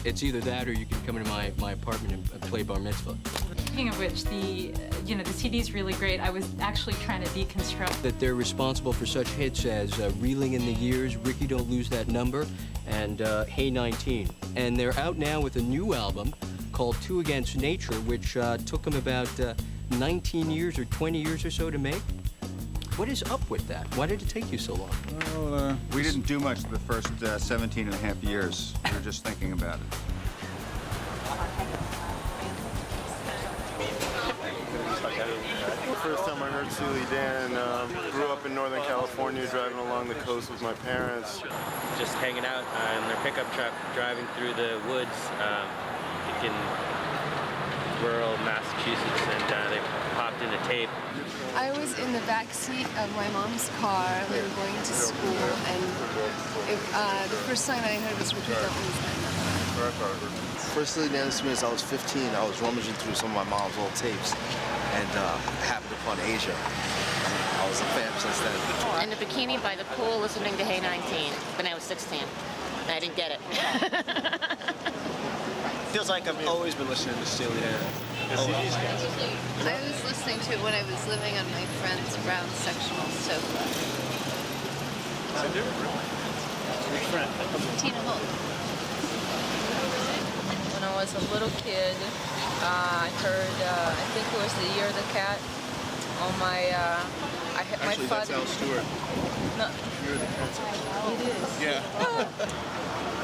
It's either that or you can come into my apartment and play bar mitzvah. Speaking of which, the CD's really great. I was actually trying to deconstruct. That they're responsible for such hits as Reeling in the Years, Ricky Don't Lose That Number, and Hey 19. And they're out now with a new album called Two Against Nature, which took them about 19 years or 20 years or so to make. What is up with that? Why did it take you so long? Well, we didn't do much the first 17 and a half years. We were just thinking about it. First time I heard Steely Dan, grew up in Northern California, driving along the coast with my parents. Just hanging out in their pickup truck, driving through the woods in rural Massachusetts, and they popped into tape. I was in the back seat of my mom's car. We were going to school, and the first song I heard was Ricky Don't Lose That Number. First Steely Dan experience, I was 15. I was rummaging through some of my mom's old tapes and happened upon Asia. I was a fan since then. In a bikini by the pool listening to Hey 19 when I was 16. And I didn't get it. Feels like I've always been listening to Steely Dan. I was listening to it when I was living on my friend's brown sectional sofa. Which friend? Tina Holt. When I was a little kid, I heard, I think it was The Year of the Cat on my, Actually, my that's father. Al Stewart. No. Year of the Cat. It is. Yeah.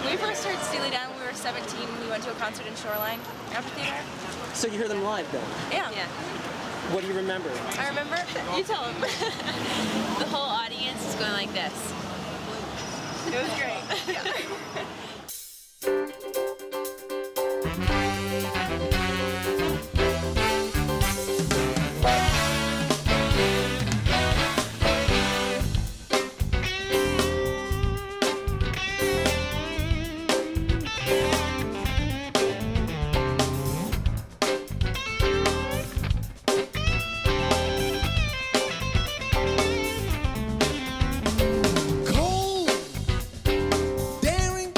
When we first heard Steely Dan, we were 17. We went to a concert in Shoreline Amphitheater. So you heard them live then? Yeah. What do you remember? I remember, you tell them. The whole audience is going like this. It was great. Yeah. Cold, daring,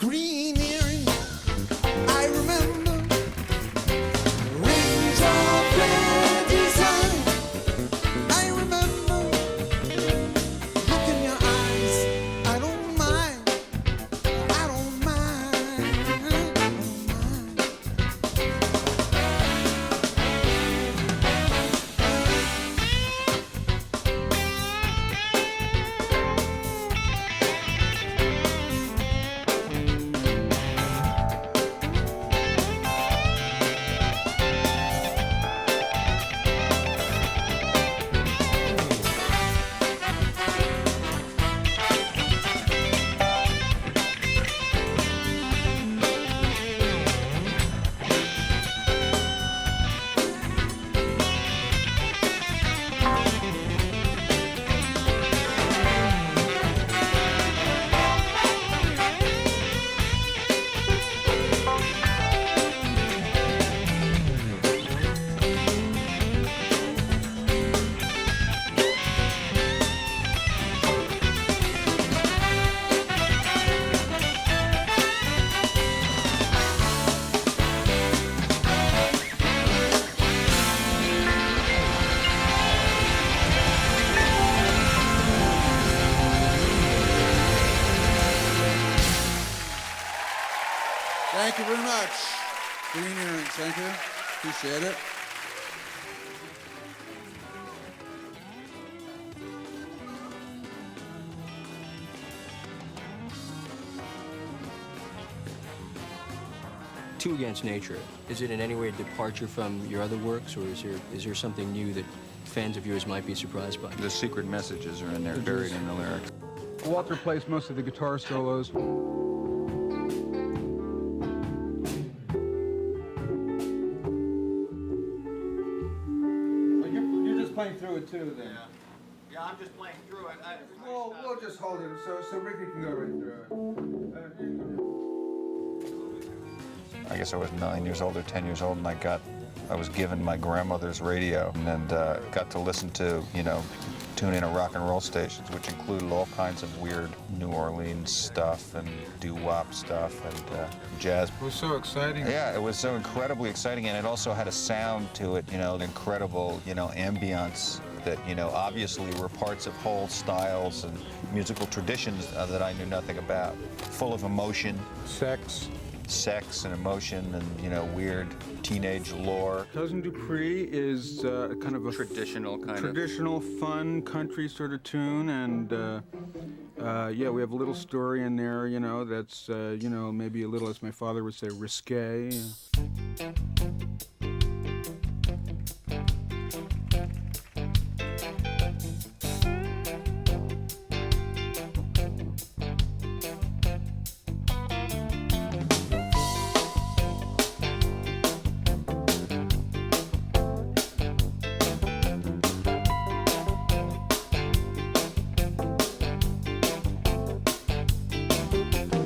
green earring. I remember rings of red design. I remember look in your eyes. I don't mind. I don't mind. Thank you very much. Green earrings, thank you. Appreciate it. Two Against Nature, is it in any way a departure from your other works, or is there something new that fans of yours might be surprised by? The secret messages are in there, buried in the lyrics. Walter plays most of the guitar solos. You're just playing through it too, then. Yeah, I'm just playing through it. Well, we'll just hold it so Ricky can go right through it. I guess I was 9 years old or 10 years old, and I was given my grandmother's radio and got to listen to, tune in rock and roll stations, which included all kinds of weird New Orleans stuff and doo-wop stuff and jazz. It was so exciting. Yeah, it was so incredibly exciting, and it also had a sound to it, an incredible, ambience that, obviously were parts of whole styles and musical traditions that I knew nothing about. Full of emotion. Sex and emotion and, weird teenage lore. Cousin Dupree is kind of a traditional, fun country sort of tune, and yeah, we have a little story in there, that's maybe a little, as my father would say, risque.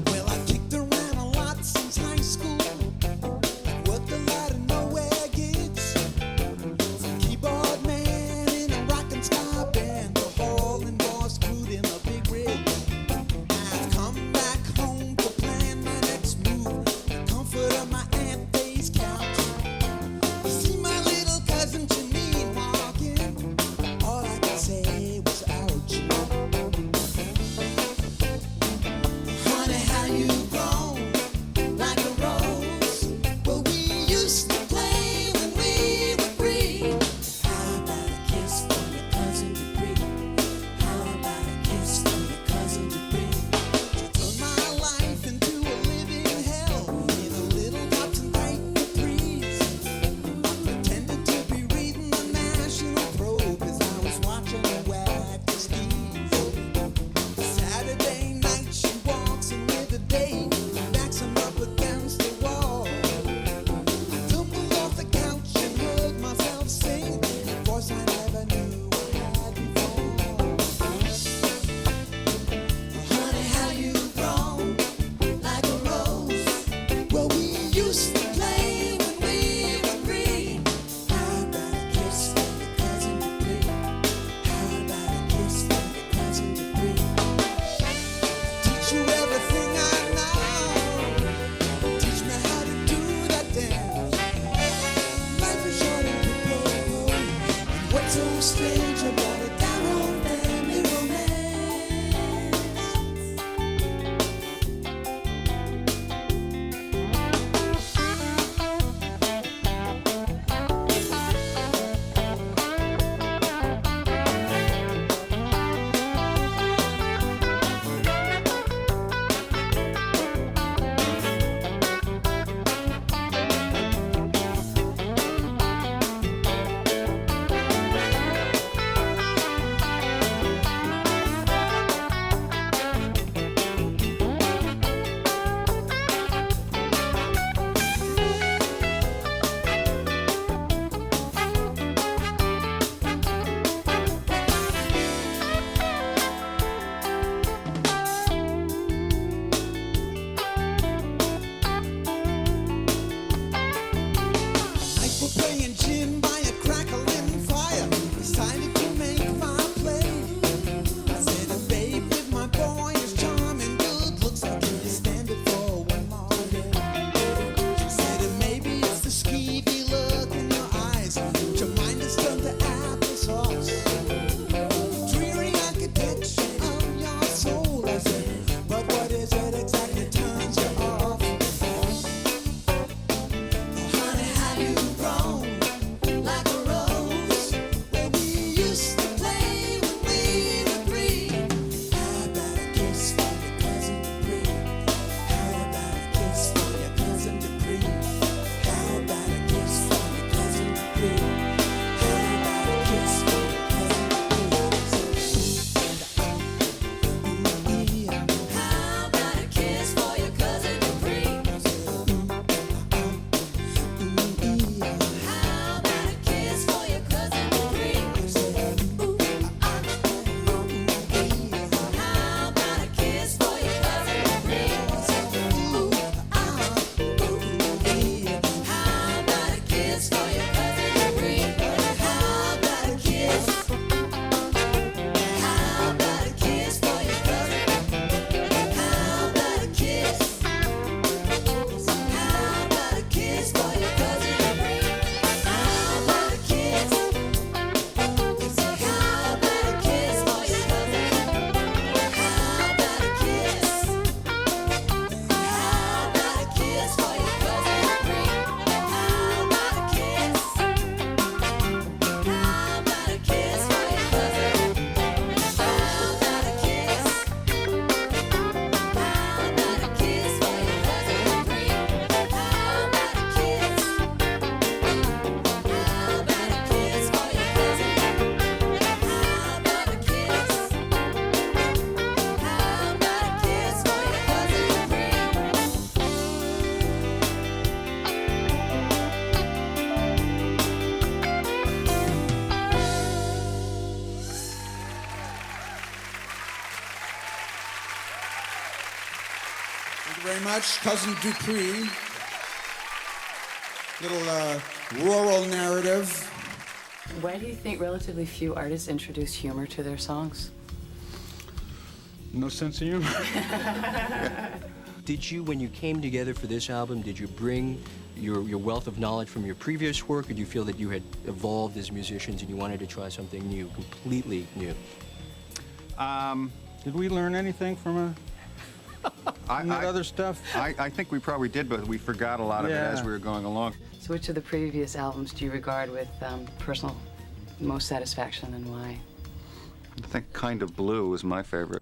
Well, I kicked around a lot since high school. Worked a lot Thank you very much, Cousin Dupree. Little rural narrative. Why do you think relatively few artists introduce humor to their songs? No sense of humor. Did you, when you came together for this album, did you bring your wealth of knowledge from your previous work, or do you feel that you had evolved as musicians and you wanted to try something new, completely new? Did we learn anything from that other stuff? I think we probably did, but we forgot a lot of it as we were going along. So which of the previous albums do you regard with personal most satisfaction, and why? I think Kind of Blue was my favorite.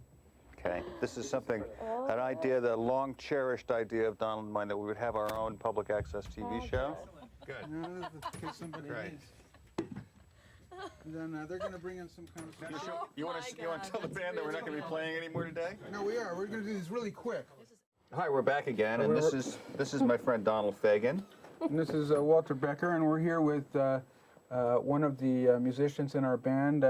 Okay, this is something, an idea, the long cherished idea of Donald and mine, that we would have our own public access TV show. Good. Great. And then they're going to bring in some kind of... You want to tell the band that we're not going to be playing anymore today? No, we are. We're going to do this really quick. Hi, we're back again, and this is my friend Donald Fagen. And this is Walter Becker, and we're here with one of the musicians in our band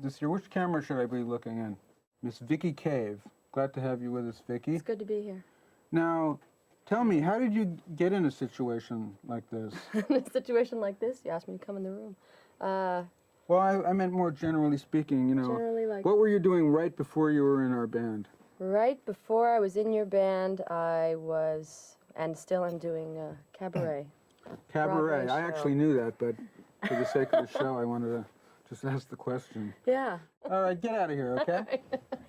this year. Which camera should I be looking in? Miss Vicky Cave. Glad to have you with us, Vicky. It's good to be here. Now, tell me, how did you get in a situation like this? In a situation like this, you asked me to come in the room. Well, I meant more generally speaking, you know. Generally, like... What were you doing right before you were in our band? Right before I was in your band, I was, and still am doing cabaret. Cabaret. I actually knew that, but for the sake of the show, I wanted to just ask the question. Yeah. All right, get out of here, okay?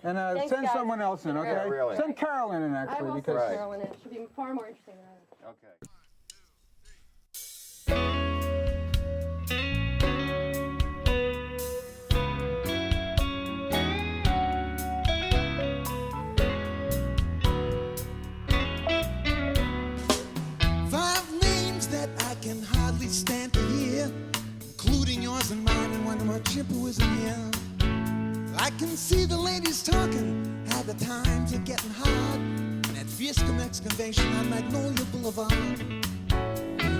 And Thanks, send guys. someone else in, okay? Yeah, really. Send Carolyn in, I actually, will because... send Carolyn in. It should be far more interesting than I was. Okay. Five names that I can hardly stand to hear, including yours and mine, and wonder what Chipper isn't here. I can see the ladies talking, how the times are getting hard, and that Fiescom excavation on Magnolia Boulevard.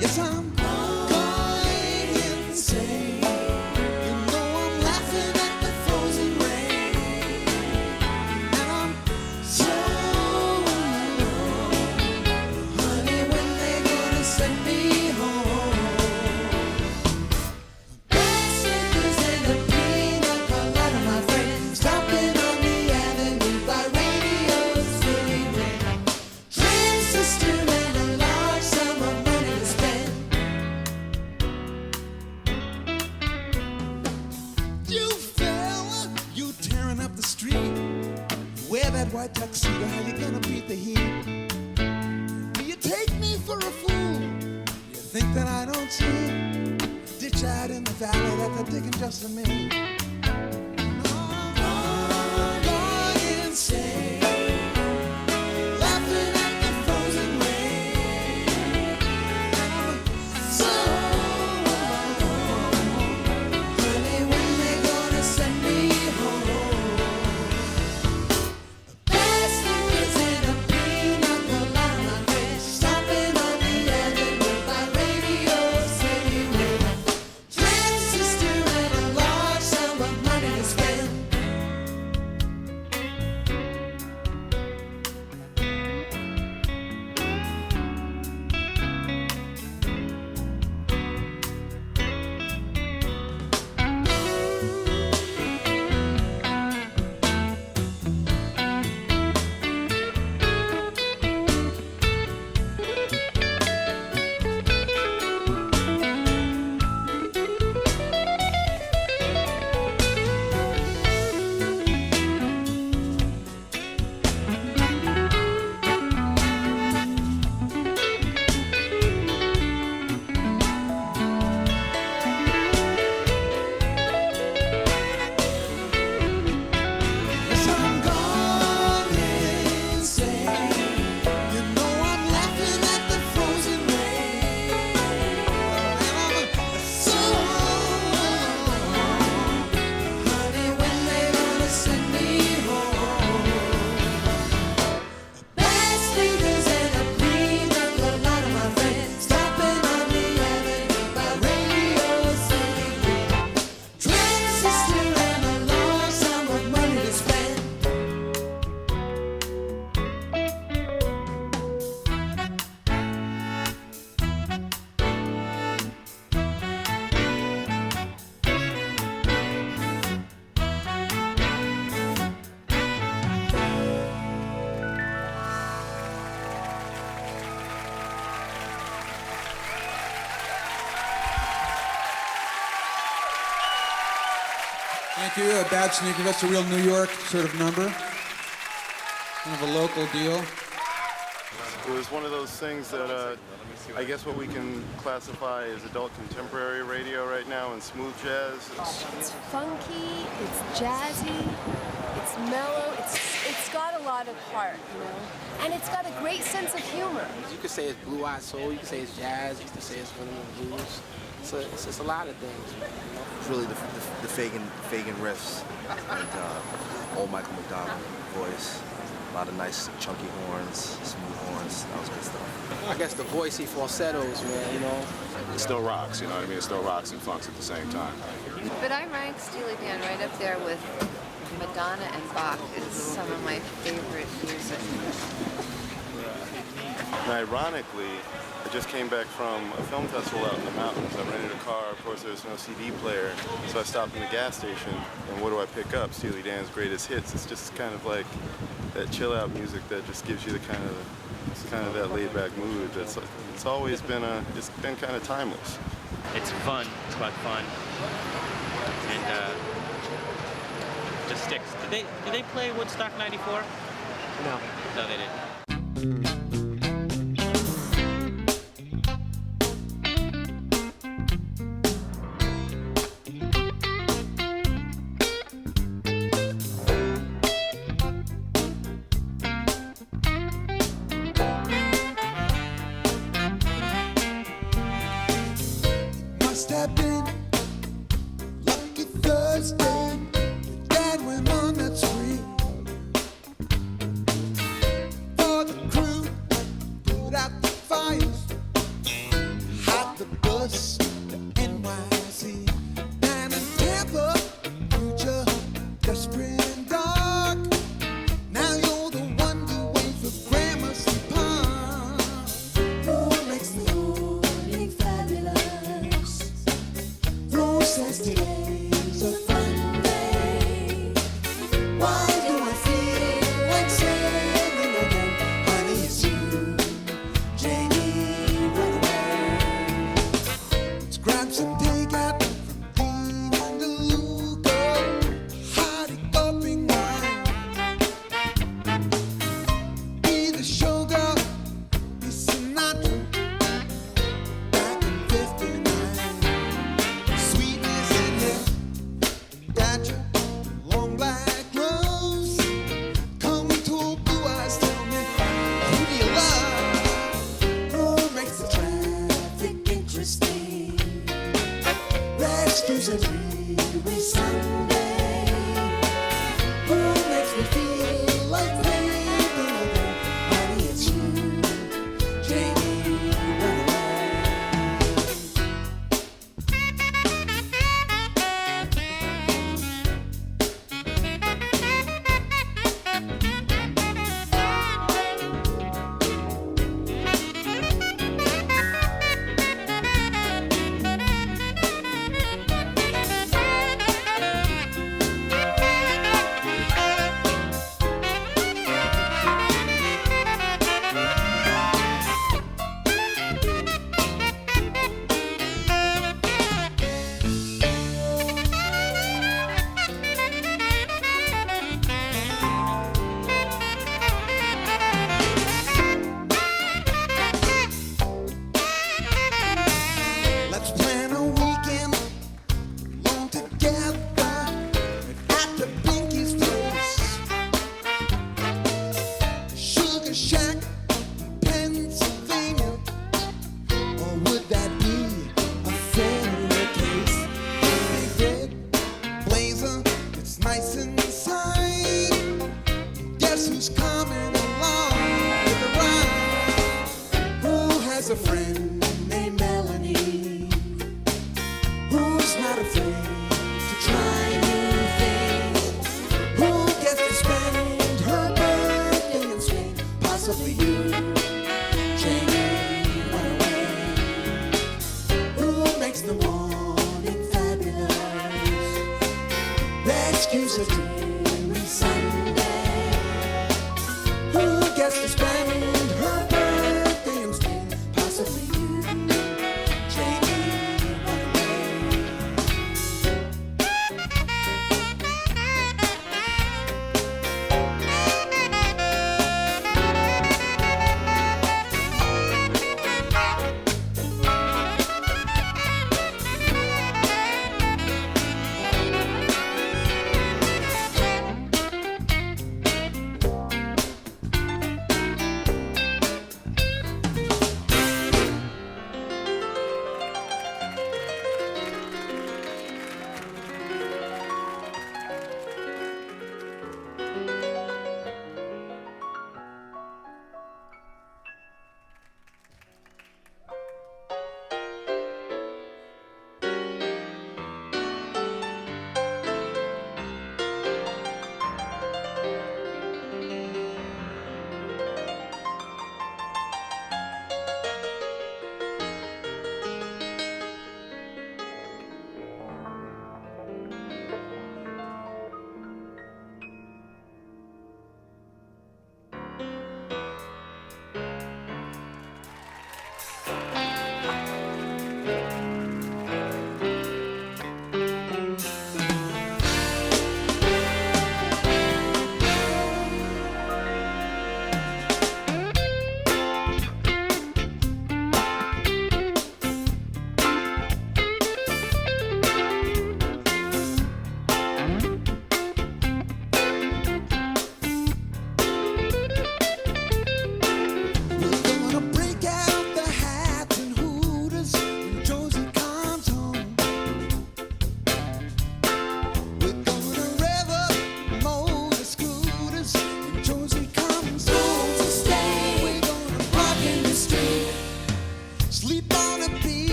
Yes, I'm going insane. You know I'm laughing at the frozen rain, and I'm so alone. Honey, when they gonna send me home? Bicycles and a pina colada, my friend, stopping on the avenue by Radio City Ring. Transistor and a large sum of money to spend. You fella, you tearing up the street. Wear that white tuxedo, how you gonna beat the heat? Do you take me for a fool? You think that I don't see? Ditch out in the valley that they're digging just for me. I'm going insane, laughing at the frozen rain. I'm so alone. Honey, when they gonna send me home? Best fingers in a pina colada, my friend, stopping on the avenue by Radio City Ring. Transistor and a large Thank you. A Bad Sneaker. That's a real New York sort of number. Kind of a local deal. It was one of those things that I guess what we can classify as adult contemporary radio right now and smooth jazz. It's funky, it's jazzy, it's mellow, it's got a lot of heart, you know, and it's got a great sense of humor. You could say it's blue-eyed soul, you could say it's jazz, you could say it's rhythm and blues. It's just a lot of things, man, you know? It's really the Fagan riffs and old Michael McDonald voice. A lot of nice chunky horns, smooth horns. That was good stuff. I guess the voicey falsettos, man, you know? It still rocks, you know what I mean? It still rocks and funks at the same time. But I rank Steely Dan right up there with Madonna and Bach. It's some of my favorite music. And ironically, I just came back from a film festival out in the mountains. I rented a car. Of course, there's no CD player. So I stopped in the gas station, and what do I pick up? Steely Dan's Greatest Hits. It's just kind of like that chill-out music that just gives you the kind of that laid-back mood. It's always been it's been kind of timeless. It's fun. It's about fun, and just sticks. Did they play Woodstock '94? No. No, they didn't. Must have been lucky Thursday. Dad went on that spree. For the crew, put out the fires, hot the bus to NYC. Down in Tampa, future desperate and dark. Now you're the one to wait for Gramercy Park. Who makes the morning fabulous? Who says today's a fun day? Why do I feel like singing again? Honey, it's you, Janie, run away. Let's grab some takeout from Dean and DeLuca. Hot gulping wine. Be the showgirl, be Sinatra. Back in '59. Sweetness in here, gotcha. Long black gloves. Come to blue eyes, tell me, who do you love? Who makes the traffic interesting? Rescues a dreary Sunday. Who makes me feel like thinking again? Honey, it's you, Janie, run away. Let's plan a weekend alone together at the Pinky's place. Sugar Shack, Pennsylvania. Or would that be a fairy case? Hey, red blazer, it's nice inside. Guess who's coming along with the ride? Who has a friend named Melanie? Who's not afraid to try new things? Who gets to spend her birthday in Spain? Possibly you, Janie, run away. Who makes the morning fabulous? Rescues a dreary Sunday. Who gets to spend her birthday in Spain? Possibly you, Janie, run away.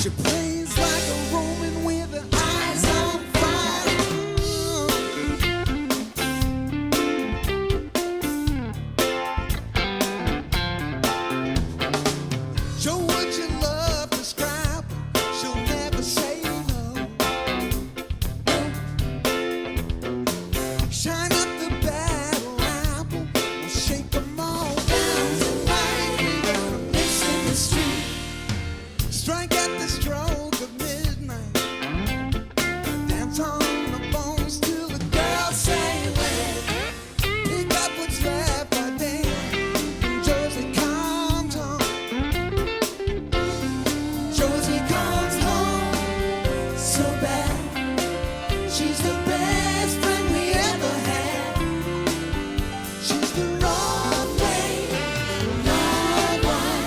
She plays like a Roman with her eyes on fire. Joe, would you love to scrap? She'll never say no. Shine up the battle apple, we'll shake them all down tonight. We're gonna miss in the street, strike at the stroke of midnight, dance on the bones till the girls say when. Pick up what's left by day, Josie comes home. Josie comes home so bad. She's the best friend we ever had. She's the wrong way, not one.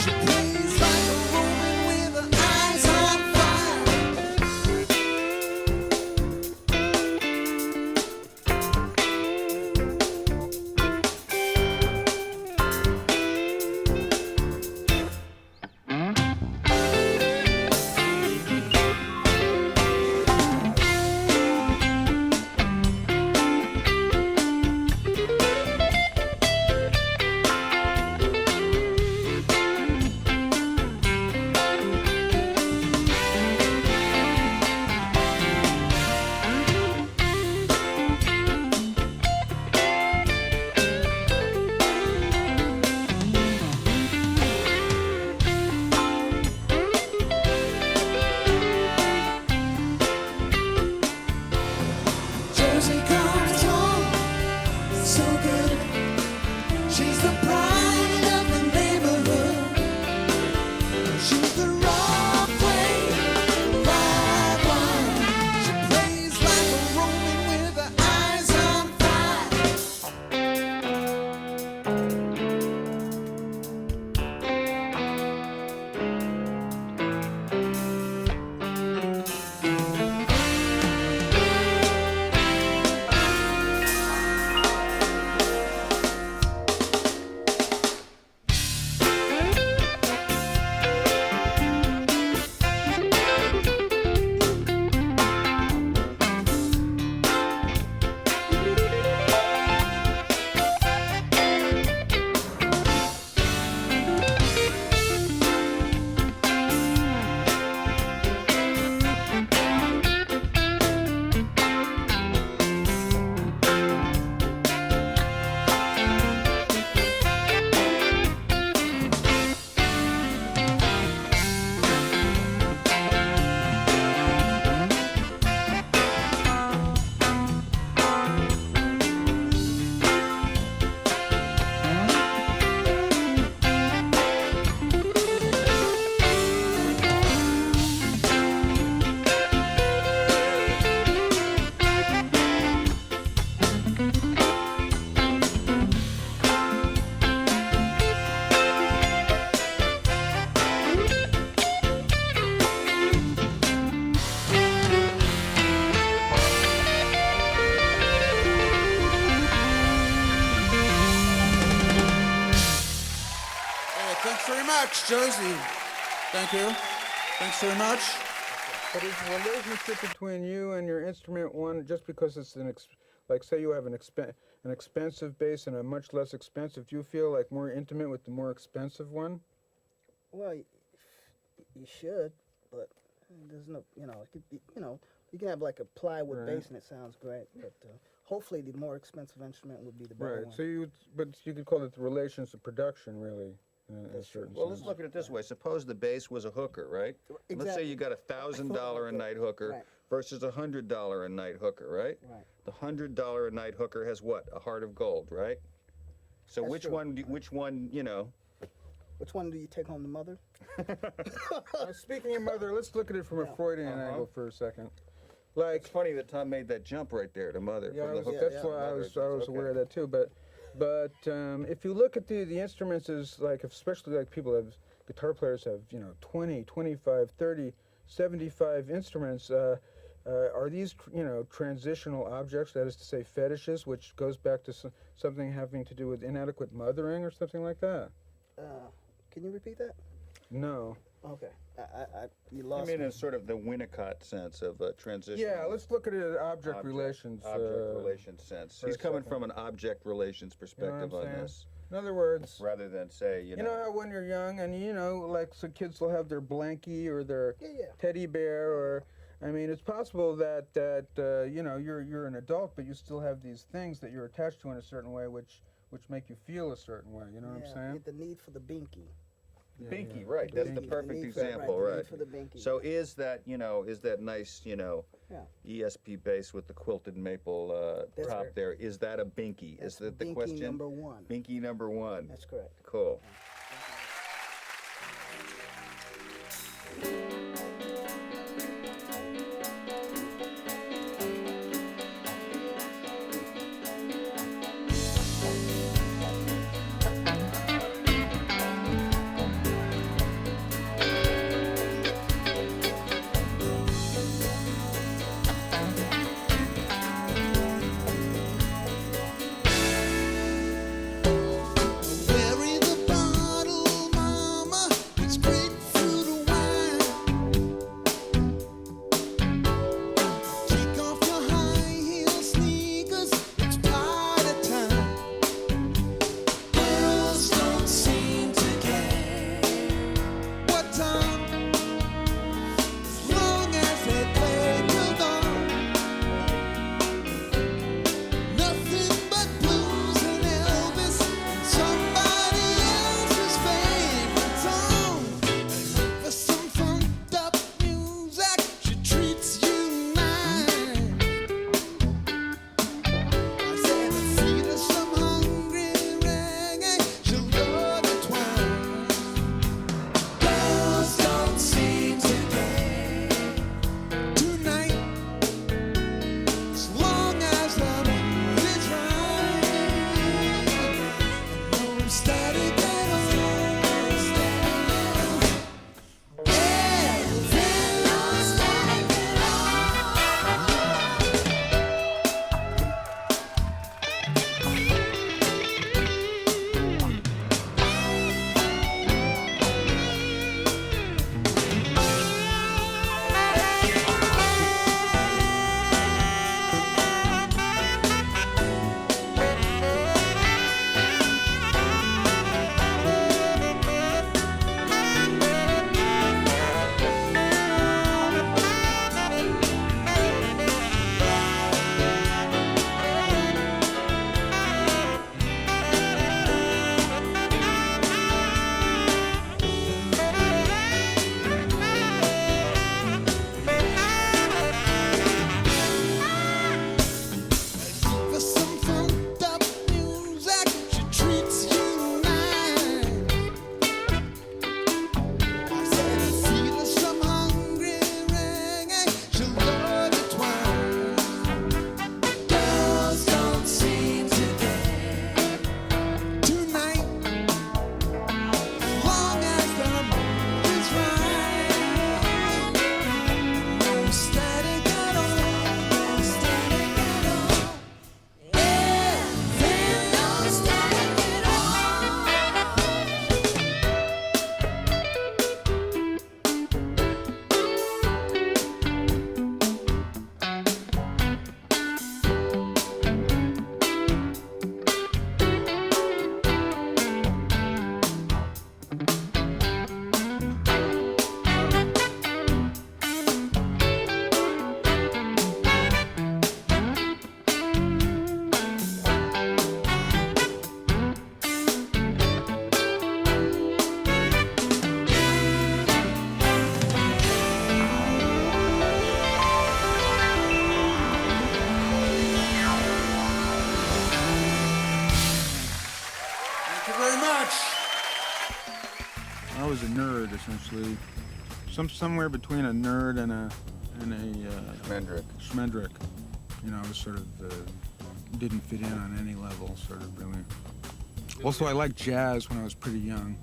She plays like a woman with her eyes on fire. Josie comes home so good. She's the pride of the neighborhood. She's the wrong way, right one. She plays like a Roman with her eyes on fire. Thanks very much, Josie. Thank you. Thanks very much. But is the relationship between you and your instrument one just because it's like say you have an expensive bass and a much less expensive? Do you feel like more intimate with the more expensive one? Well, you should, but there's no, it could be, you can have like a plywood bass and it sounds great, but hopefully the more expensive instrument would be the better one. So but you could call it the relations of production, really. In a certain Well, sense. let's look at it this way. Suppose the bass was a hooker, right? Let's say you got $1,000 a night hooker versus a $100 a night hooker, right? Right. The $100 a night hooker has what? A heart of gold, right? So That's which true. one? Which one? Which one do you take home, the mother? Speaking of mother, let's look at it from a Freudian angle for a second. Like, it's funny that Tom made that jump right there to mother. Yeah, from the hook that's to why I mother. was aware of that too. But if you look at the instruments as like, especially like people have, guitar players have, 20, 25, 30, 75 instruments. Are these, transitional objects, that is to say fetishes, which goes back to something having to do with inadequate mothering or something like that? Can you repeat that? No. Okay. You lost I mean, me. in sort of the Winnicott sense of transition. Yeah, let's look at it object relations. Object relations sense. for He's a coming second. from an object relations perspective what I'm on saying? this, In other words, rather than say, you know how when you're young and like so kids will have their blankie or their teddy bear or I mean it's possible that you're an adult but you still have these things that you're attached to in a certain way which make you feel a certain way, you know what I'm saying? The need for the binky. binky, right? That's the perfect example, the right? need for the binky. So is that nice ESP bass with the quilted maple top there? Is that a binky? Is that the binky question? number one. Binky number one. That's correct. Cool. Bury the bottle, mama. It's grapefruit wine. Take off your high heel sneakers. It's party time. Girls don't seem to care what time, as long as they play till dawn. Nothing but blues and Elvis and somebody else's favorite song. For some funked up music, she treats you nice. I said, feed her some hungry reggae, she'll love it twice. Girls don't seem to care tonight, as long as the mood is right. No static at all. Yeah, no static at For some funked up music, she treats you nice. I said, feed her some hungry reggae, she'll love it twice. Girls don't seem to care tonight, long as the mood is right. No static at all, no static at all. Thank you very much. I was a nerd essentially, somewhere between a nerd and a schmendrick. You know, I was sort of didn't fit in on any level, sort of really. Also, I liked jazz when I was pretty young.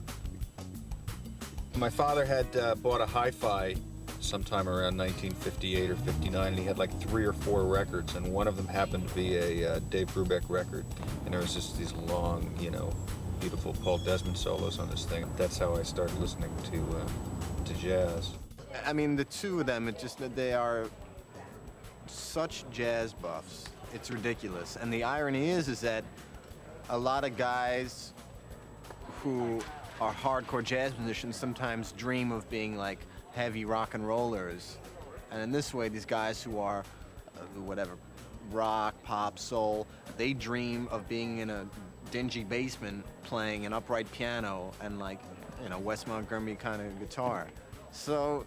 My father had bought a hi-fi sometime around 1958 or 59, and he had like 3 or 4 records, and one of them happened to be a Dave Brubeck record, and there was just these long, beautiful Paul Desmond solos on this thing. That's how I started listening into jazz. I mean, the two of them, they are such jazz buffs. It's ridiculous. And the irony is that a lot of guys who are hardcore jazz musicians sometimes dream of being like heavy rock and rollers. And in this way, these guys who are whatever, rock, pop, soul, they dream of being in a dingy basement playing an upright piano and like, you know, Wes Montgomery kind of guitar. So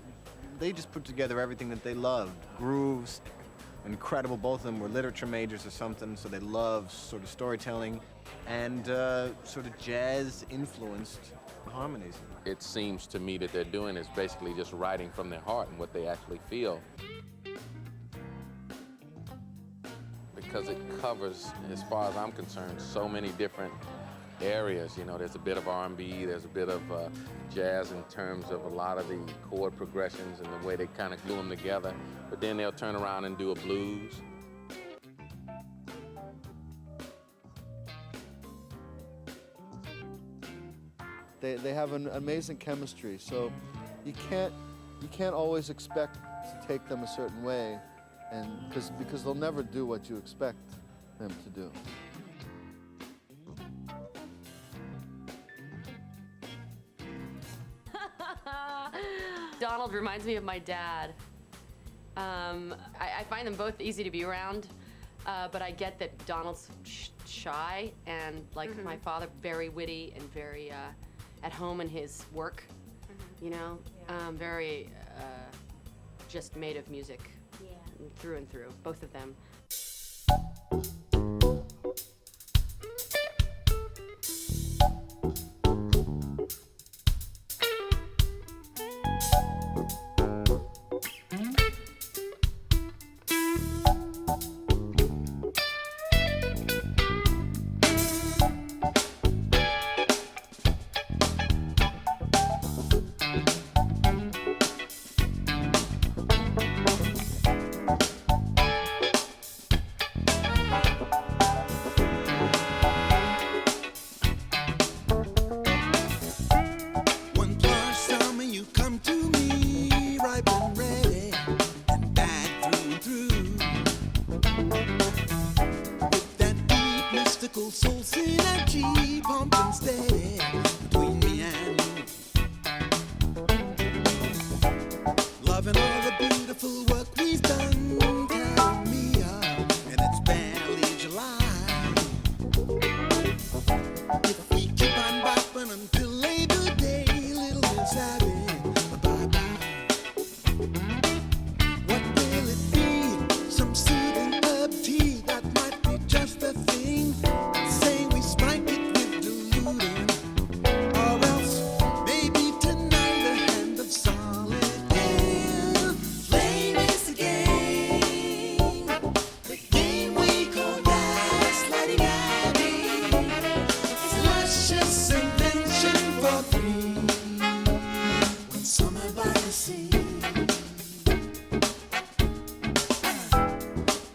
they just put together everything that they loved. Grooves, incredible. Both of them were literature majors or something, so they loved sort of storytelling and sort of jazz-influenced harmonies. It seems to me that they're doing is basically just writing from their heart and what they actually feel. Because it covers, as far as I'm concerned, so many different areas. You know, there's a bit of R&B, there's a bit of jazz in terms of a lot of the chord progressions and the way they kind of glue them together. But then they'll turn around and do a blues. They have an amazing chemistry, so you can't always expect to take them a certain way, and because they'll never do what you expect them to do. Donald reminds me of my dad. I find them both easy to be around, but I get that Donald's shy and, like my father, very witty and very at home in his work, you know, very just made of music through and through, both of them. Soul synergy pumping steady between me and you. Loving all the beautiful work we've done, count me up, and it's barely July. If we keep on bopping until Labor Day, little Miss Abby, bye-bye. What will it be? Some soothing herb tea that might be just the thing. Say we spike it with diluting, or else maybe tonight a hand of solid ale. Flame is the game we call gaslighting Abby. It's a luscious invention for three. When summer by the sea,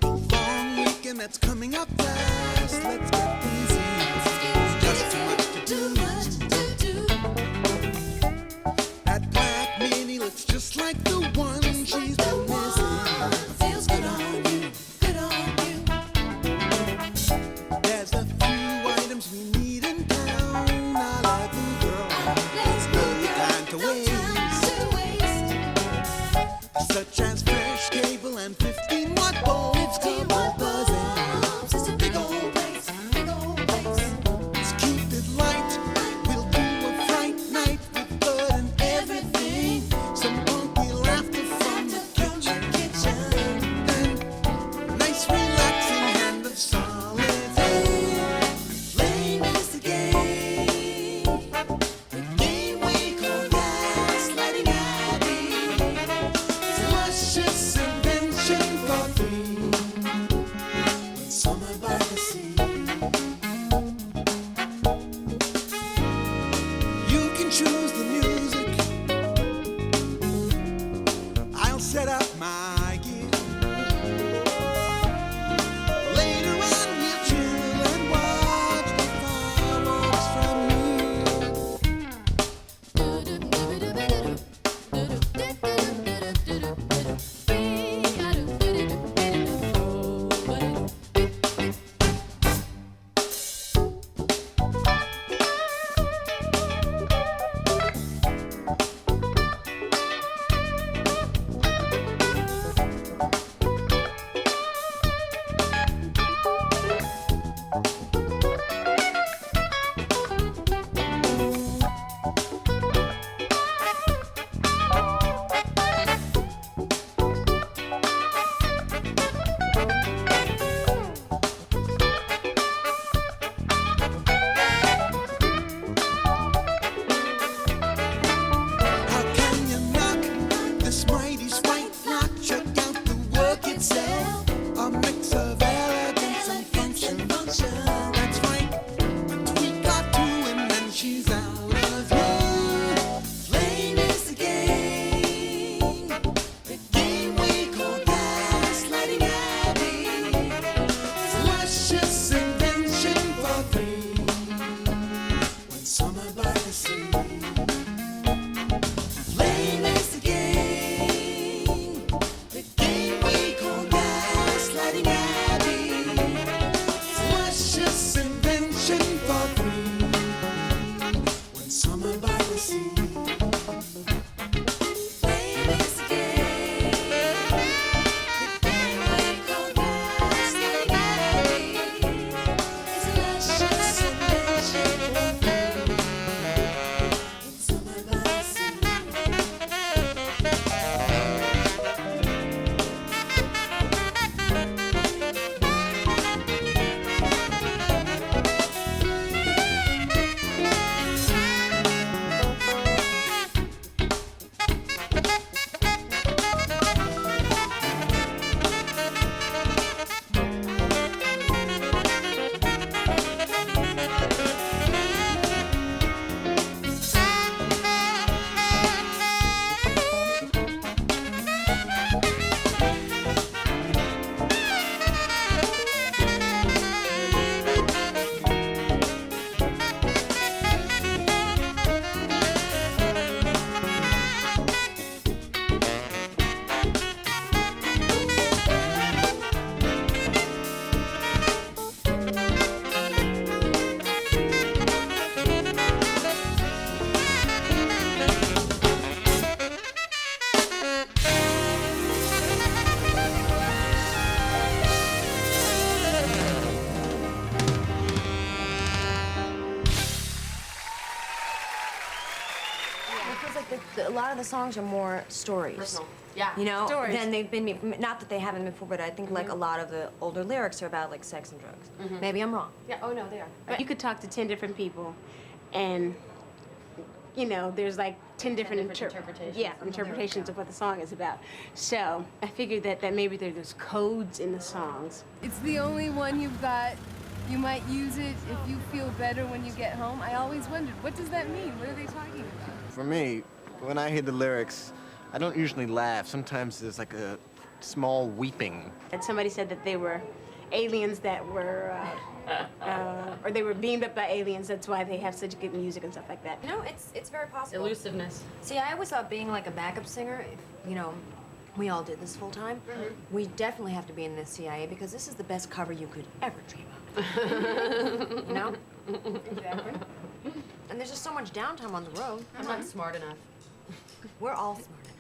the long weekend that's coming up fast. Let's get busy. It's just too much to do. That black mini looks just like the one she's been missing. Feels good on you, good on you. There's a few items we need in town. I love you, girl. Let's go, time to waste. Such as fresh cable and 15-watt bulbs. 15-watt bulbs. It's a big old place, big old place. Let's keep it light. We'll do a fright night with bud and everything. Some funky laughter from the kitchen. And nice relaxing hand of solid ale. Flame is the game we call gaslighting Abby. It's a luscious invention for three. When summer by the sea, you can choose the music. I'll set up my gear. Later on we'll chill and watch the fireworks from here. of the songs are more stories. Personal. Yeah. You know, Stories. than they've been, not that they haven't been before, but I think like a lot of the older lyrics are about like sex and drugs. Maybe I'm wrong. Yeah, oh no, they are. But you could talk to 10 different people, and you know, there's like 10 different interpretations. Yeah, interpretations of what the song is about. So I figured that maybe there's codes in the songs. It's the only one you've got. You might use it if you feel better when you get home. I always wondered, what does that mean? What are they talking about? For me, when I hear the lyrics, I don't usually laugh. Sometimes there's like a small weeping. And somebody said that they were aliens that were, or they were beamed up by aliens. That's why they have such good music and stuff like that. No, it's very possible. Elusiveness. See, I always thought being like a backup singer, if, you know, we all did this full time, we definitely have to be in the CIA because this is the best cover you could ever dream of. You know? Exactly. And there's just so much downtime on the road. I'm not smart enough. We're all smart enough.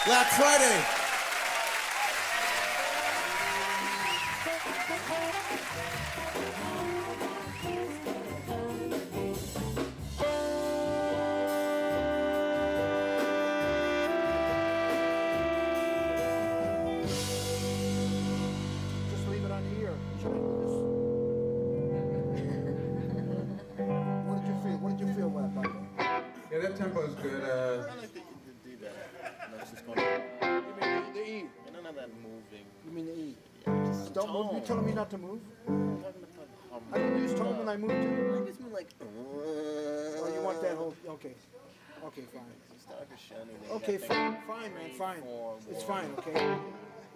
Black Friday. Just leave it on the ear. What did you feel? What did you feel about it? Yeah, that tempo is good. I like that you did do that. No, it's just going. You mean the E? And none of that moving. You mean the E? Yeah, just Don't move. You telling me not to move? I I can use tone when I move too. I just mean like. Oh, you want that whole? Okay. Okay, fine. Okay, fine, fine, man, fine. It's fine, okay?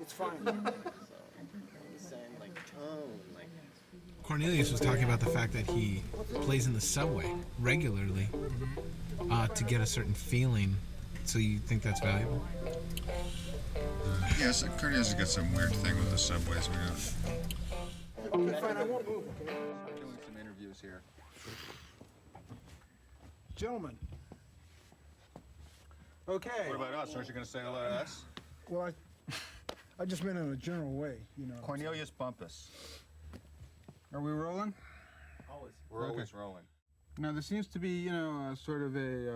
It's fine. Cornelius was talking about the fact that he plays in the subway regularly to get a certain feeling. So you think that's valuable? Yes, Cornelius has got some weird thing with the subways. Okay, fine, I won't move, okay? Doing some interviews here. Gentlemen. Okay. What about us? Aren't you going to say hello to us? Well, I just meant in a general way, you know. Cornelius Bumpus. Are we rolling? Always. We're always rolling. Now there seems to be, you know, sort of a,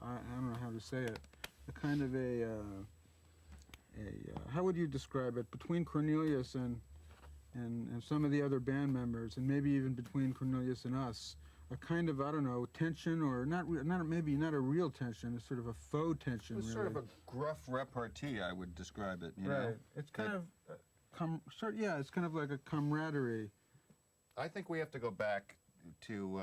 I don't know how to say it, a kind of a how would you describe it, between Cornelius and some of the other band members, and maybe even between Cornelius and us, a kind of, I don't know, tension, or maybe not a real tension, it's sort of a faux tension. It's really. sort of a gruff repartee, I would describe it. You right. know? It's kind of, it's kind of like a camaraderie. I think we have to go back to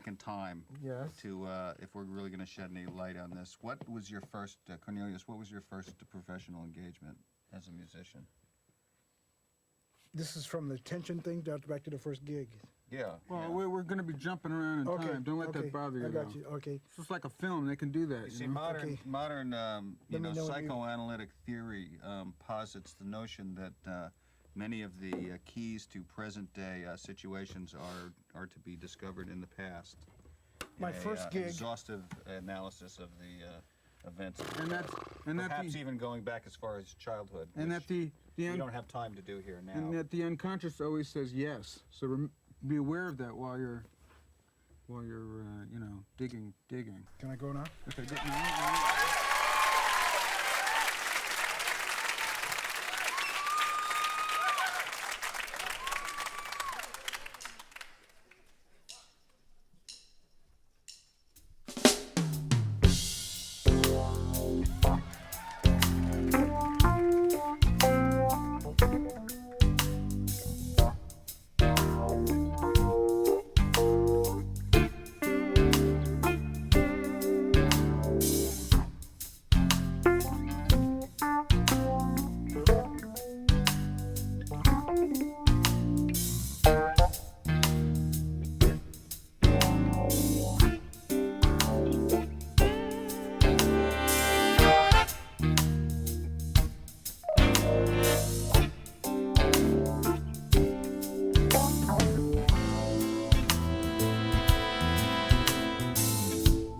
in time. Yes. To if we're really going to shed any light on this, what was your first, Cornelius? What was your first professional engagement as a musician? This is from the tension thing back to the first gig. Yeah. Well, we're going to be jumping around in time. Don't let that bother you. I got you. Okay. It's just like a film. They can do that. You see, know? modern know psychoanalytic theory posits the notion that many of the keys to present-day situations are to be discovered in the past. My first gig. Exhaustive analysis of the events. And perhaps even going back as far as childhood. And that we don't have time to do here now. And that the unconscious always says yes. So be aware of that while you're you know, digging. Can I go now? Okay.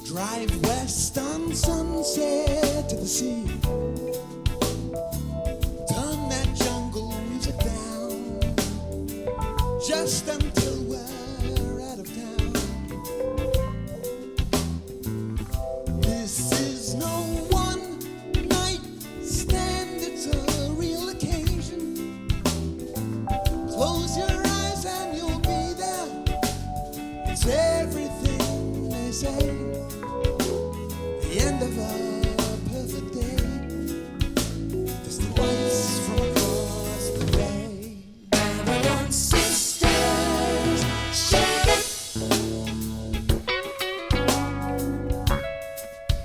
Drive west on Sunset to the sea. Turn that jungle music down just until we're out of town. This is no one night stand, it's a real occasion. Close your eyes and you'll be there. It's everything they say. The end of a perfect day. There's the lights from across the bay. Babylon sisters, shake it.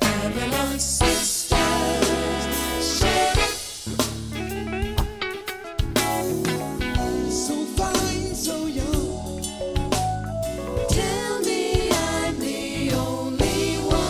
Babylon sisters, shake it. So fine, so young. Tell me I'm the only one.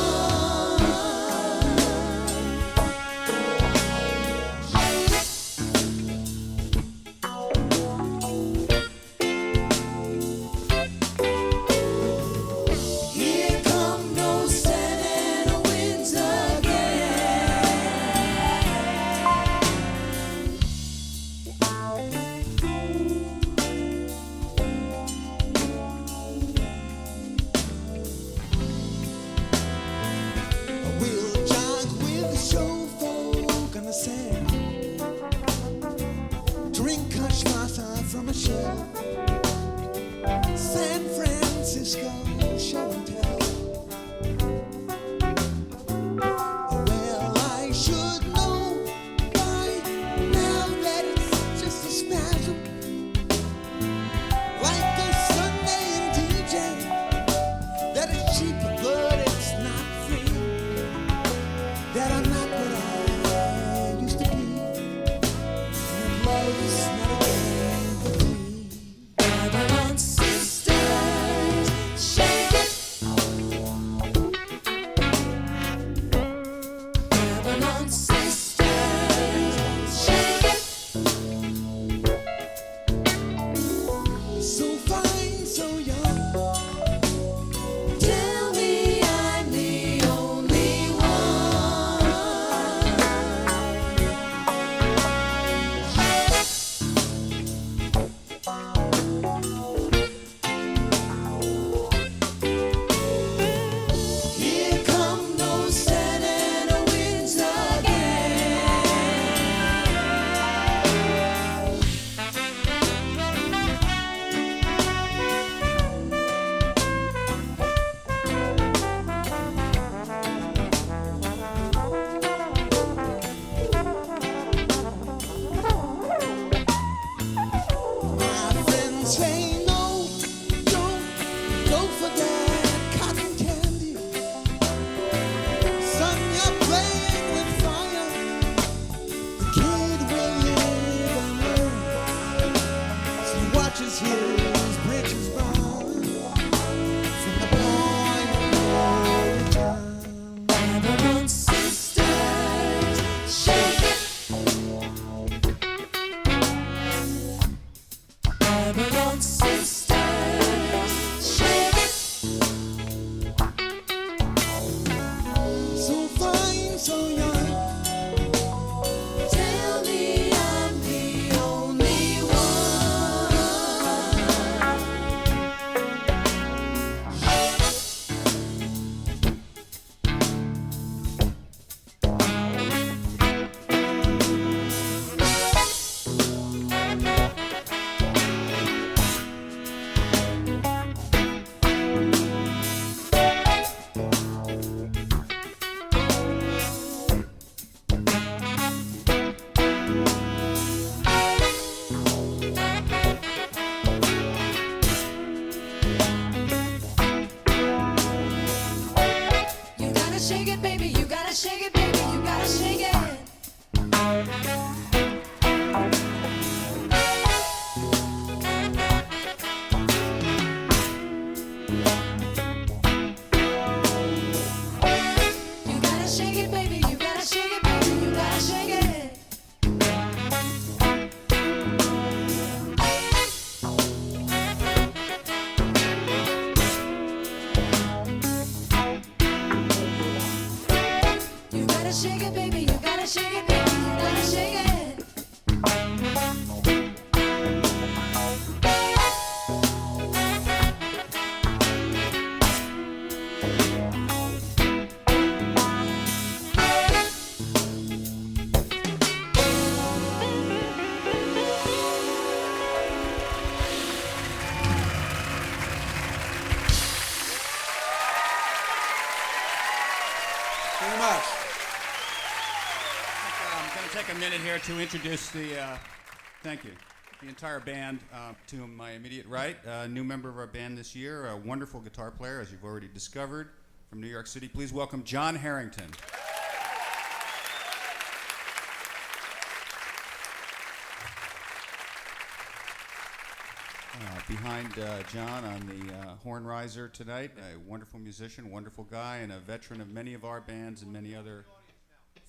shake it, baby. You gotta shake it, baby. You gotta shake it. You gotta shake it, baby. You gotta shake it, baby. You gotta shake it. You gotta shake it, baby. You gotta shake it, baby. You gotta shake it. Very much. I'm going to take a minute here to introduce thank you, the entire band. To my immediate right, a new member of our band this year, a wonderful guitar player, as you've already discovered, from New York City. Please welcome John Harrington. Behind John on the horn riser tonight, a wonderful musician, wonderful guy, and a veteran of many of our bands and many other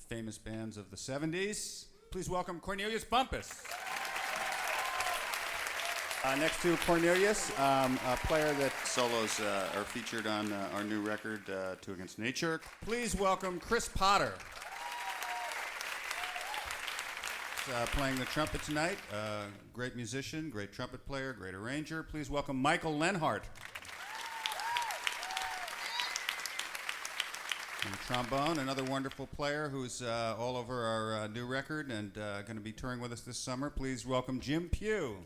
famous bands of the 70s. Please welcome Cornelius Bumpus. Next to Cornelius, a player that solos are featured on our new record, Two Against Nature. Please welcome Chris Potter. Playing the trumpet tonight. Great musician, great trumpet player, great arranger. Please welcome Michael Lenhart. And trombone, another wonderful player who's all over our new record and going to be touring with us this summer. Please welcome Jim Pugh.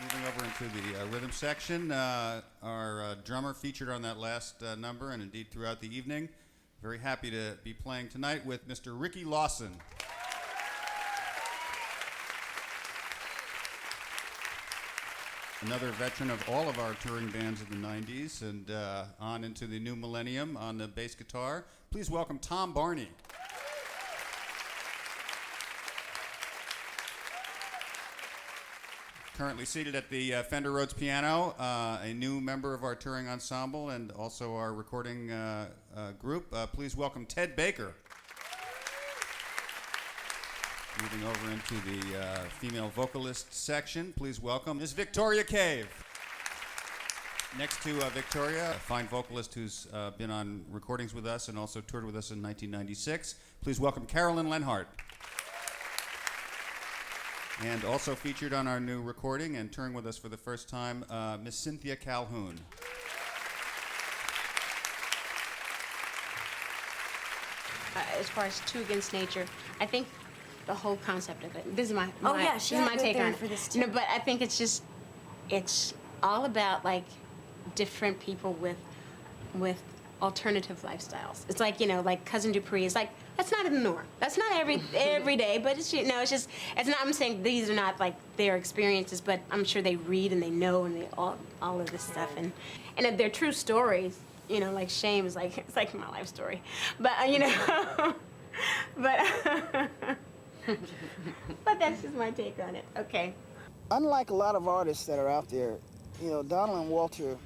Moving over into the rhythm section, our drummer featured on that last number and indeed throughout the evening. Very happy to be playing tonight with Mr. Ricky Lawson. Another veteran of all of our touring bands of the 90s and on into the new millennium on the bass guitar. Please welcome Tom Barney. Currently seated at the Fender Rhodes piano, a new member of our touring ensemble and also our recording group. Please welcome Ted Baker. Moving over into the female vocalist section, please welcome Ms. Victoria Cave. Next to Victoria, a fine vocalist who's been on recordings with us and also toured with us in 1996. Please welcome Carolyn Lenhart. And also featured on our new recording and touring with us for the first time, Miss Cynthia Calhoun. As far as Two Against Nature, I think the whole concept of it. This is my Oh, yeah, this she is had my good take theory on it. for this, too. No, but I think it's all about like different people with alternative lifestyles. It's like, like Cousin Dupree is like, that's not a norm. That's not every day, but it's, it's just, it's not, I'm saying these are not like their experiences, but I'm sure they read and they know and they all of this stuff. And if they're true stories, like Shame is like, it's like my life story. But, but, but that's just my take on it. Okay. Unlike a lot of artists that are out there, Donald and Walter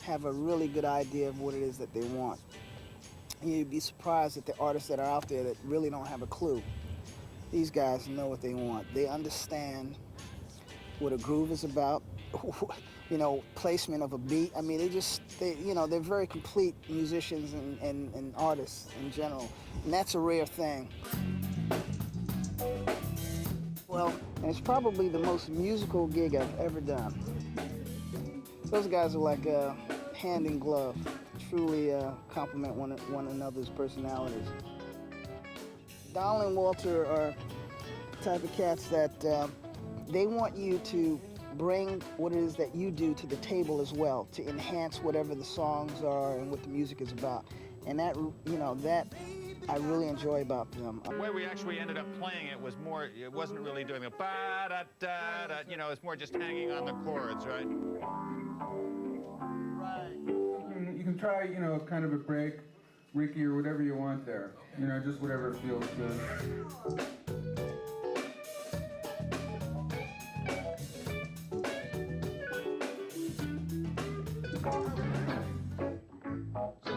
have a really good idea of what it is that they want. You'd be surprised at the artists that are out there that really don't have a clue. These guys know what they want. They understand what a groove is about, placement of a beat. I mean, they're very complete musicians and artists in general, and that's a rare thing. Well, it's probably the most musical gig I've ever done. Those guys are like hand in glove, truly complement one another's personalities. Donald and Walter are the type of cats that they want you to bring what it is that you do to the table as well, to enhance whatever the songs are and what the music is about. And that, that I really enjoy about them. The way we actually ended up playing it was more, it wasn't really doing the ba-da-da-da, it's more just hanging on the chords, right? you can try, you know, kind of a break, Ricky, or whatever you want there. You know, just whatever feels good. So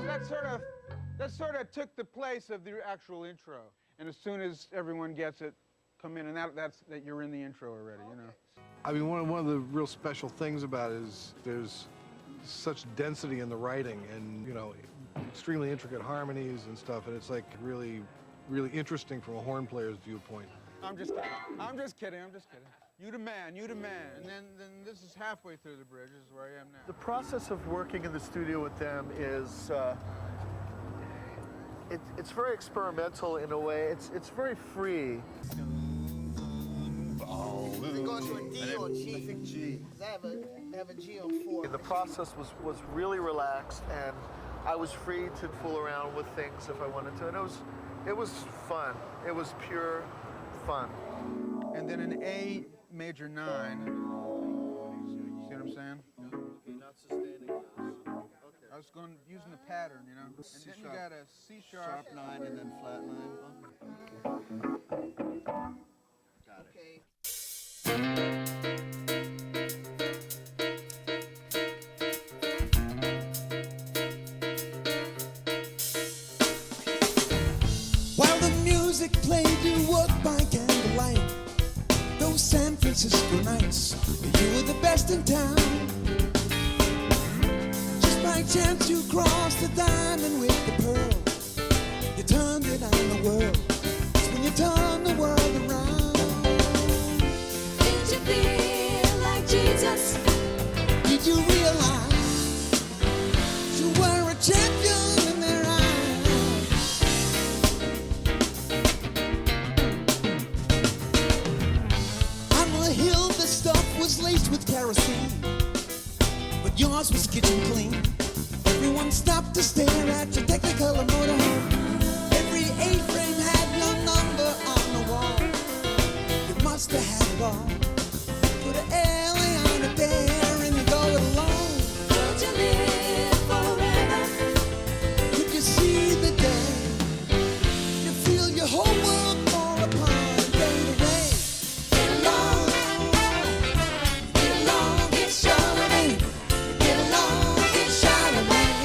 that sort of took the place of the actual intro. And as soon as everyone gets it, come in, and that you're in the intro already, you know. I mean, one of the real special things about it is there's such density in the writing, and you know, extremely intricate harmonies and stuff, and it's like really, really interesting from a horn player's viewpoint. I'm just kidding. I'm just kidding. I'm just kidding. You the man. You the man. And then this is halfway through the bridge. This is where I am now. The process of working in the studio with them is it's very experimental in a way. It's very free. Is it going to a D or G? I think G. I have a G on 4. The process was really relaxed, and I was free to fool around with things if I wanted to, and it was fun. It was pure fun. And then an A major 9. See what I'm saying? Not sustaining those. Okay. I was using the pattern, you know. And then you got a C sharp 9 and then flat 9. Got it. Okay. While the music played, you walked by candlelight. Those San Francisco nights, you were the best in town. Just by chance you crossed the diamond with the pearl. You turned it on the world. It's when you turn the world around. Did you feel like Jesus? Did you realize you were a champion in their eyes? On the hill the stuff was laced with kerosene, but yours was kitchen clean. Everyone stopped to stare at your Technicolor motorhome. Every A-frame had your number on the wall. You must have had it all. Put an alley on it there and you go it alone. Could you live forever? Could you see the day? You feel your whole world fall apart and fade away. Get along, get Charlemagne. Get along, get Charlemagne.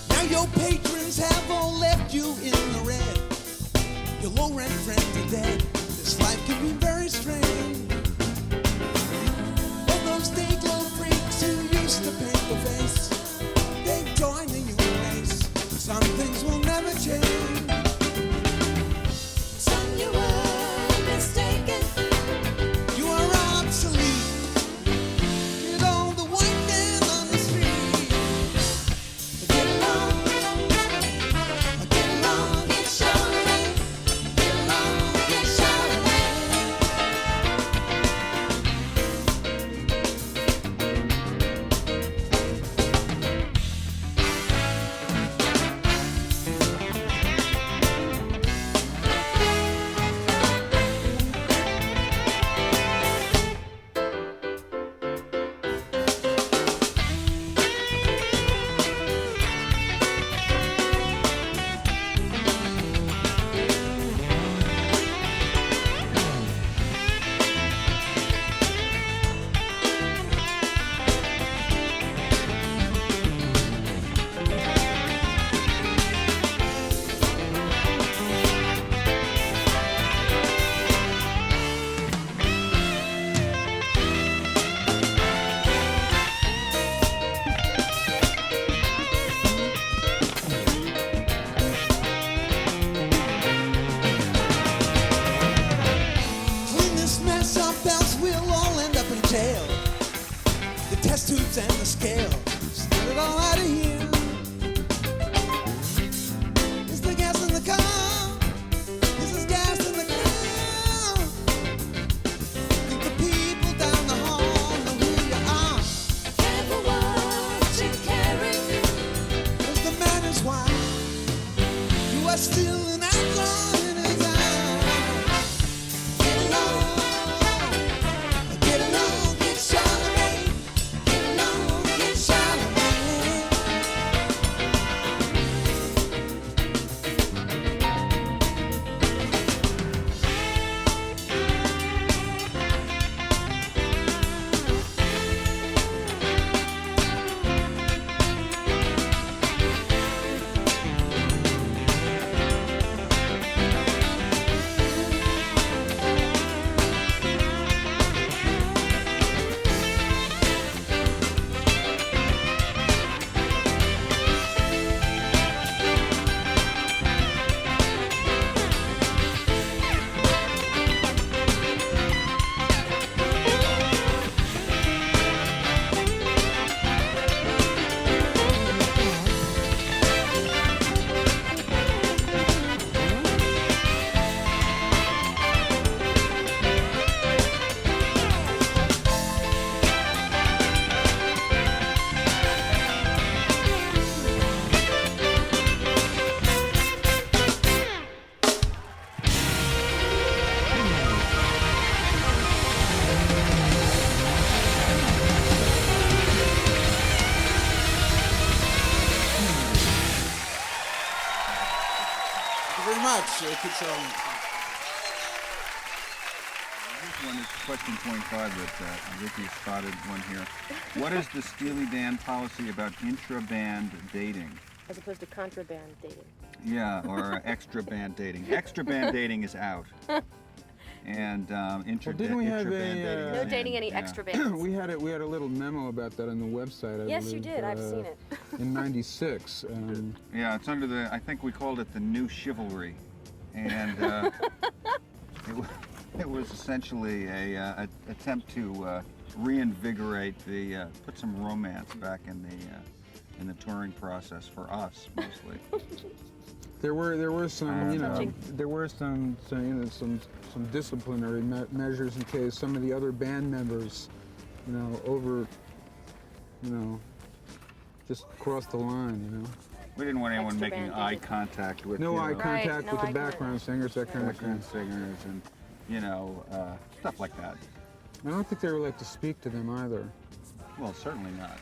Now your patrons have all left you in the red. Your low-rent friends are dead. This life can be very strange. All those day-glow freaks who used to paint the face, they've joined the human race. Some things will never change. Son, you were mistaken. You are obsolete. Get all the white man on the street. Get along, get Charlemagne. Get along, get Charlemagne. much. Here's one, it's question 25 that Ricky spotted one here. What is the Steely Dan policy about intra-band dating? As opposed to contraband dating. Yeah, or extra-band dating. Extra-band dating is out. And didn't we have intra-band a, dating is No in. dating any extra bands. we had a little memo about that on the website. I Yes, you believe, did. I've seen it. in '96. Yeah, it's under the. I think we called it the New Chivalry, and it was essentially a attempt to reinvigorate put some romance back in the touring process for us mostly. There were some some disciplinary measures in case some of the other band members, just crossed the line, We didn't want anyone making eye contact with. No eye contact with the background singers, that kind of thing. Background singers and stuff like that. I don't think they were like to speak to them either. Well, certainly not.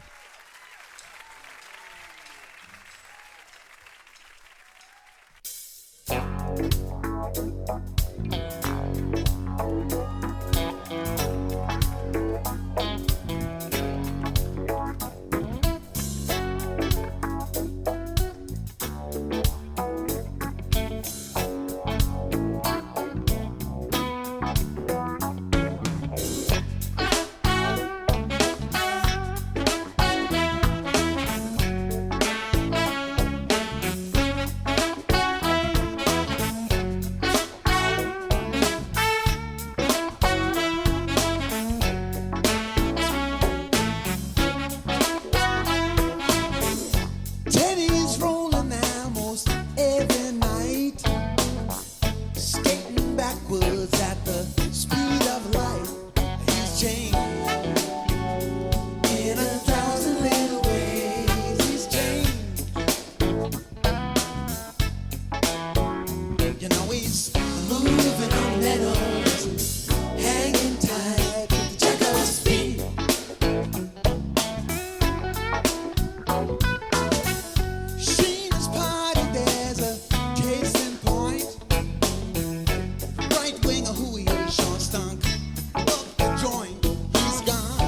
Teddy's rolling almost every night, skating backwards at the speed of light. He's changed in 1,000 little ways. He's changed. You know he's moving on meadows, hanging tight with the jack of his feet. Sheena's party, there's a case in point. Right winger who he is, Sean Stunk. Up the joint, he's gone.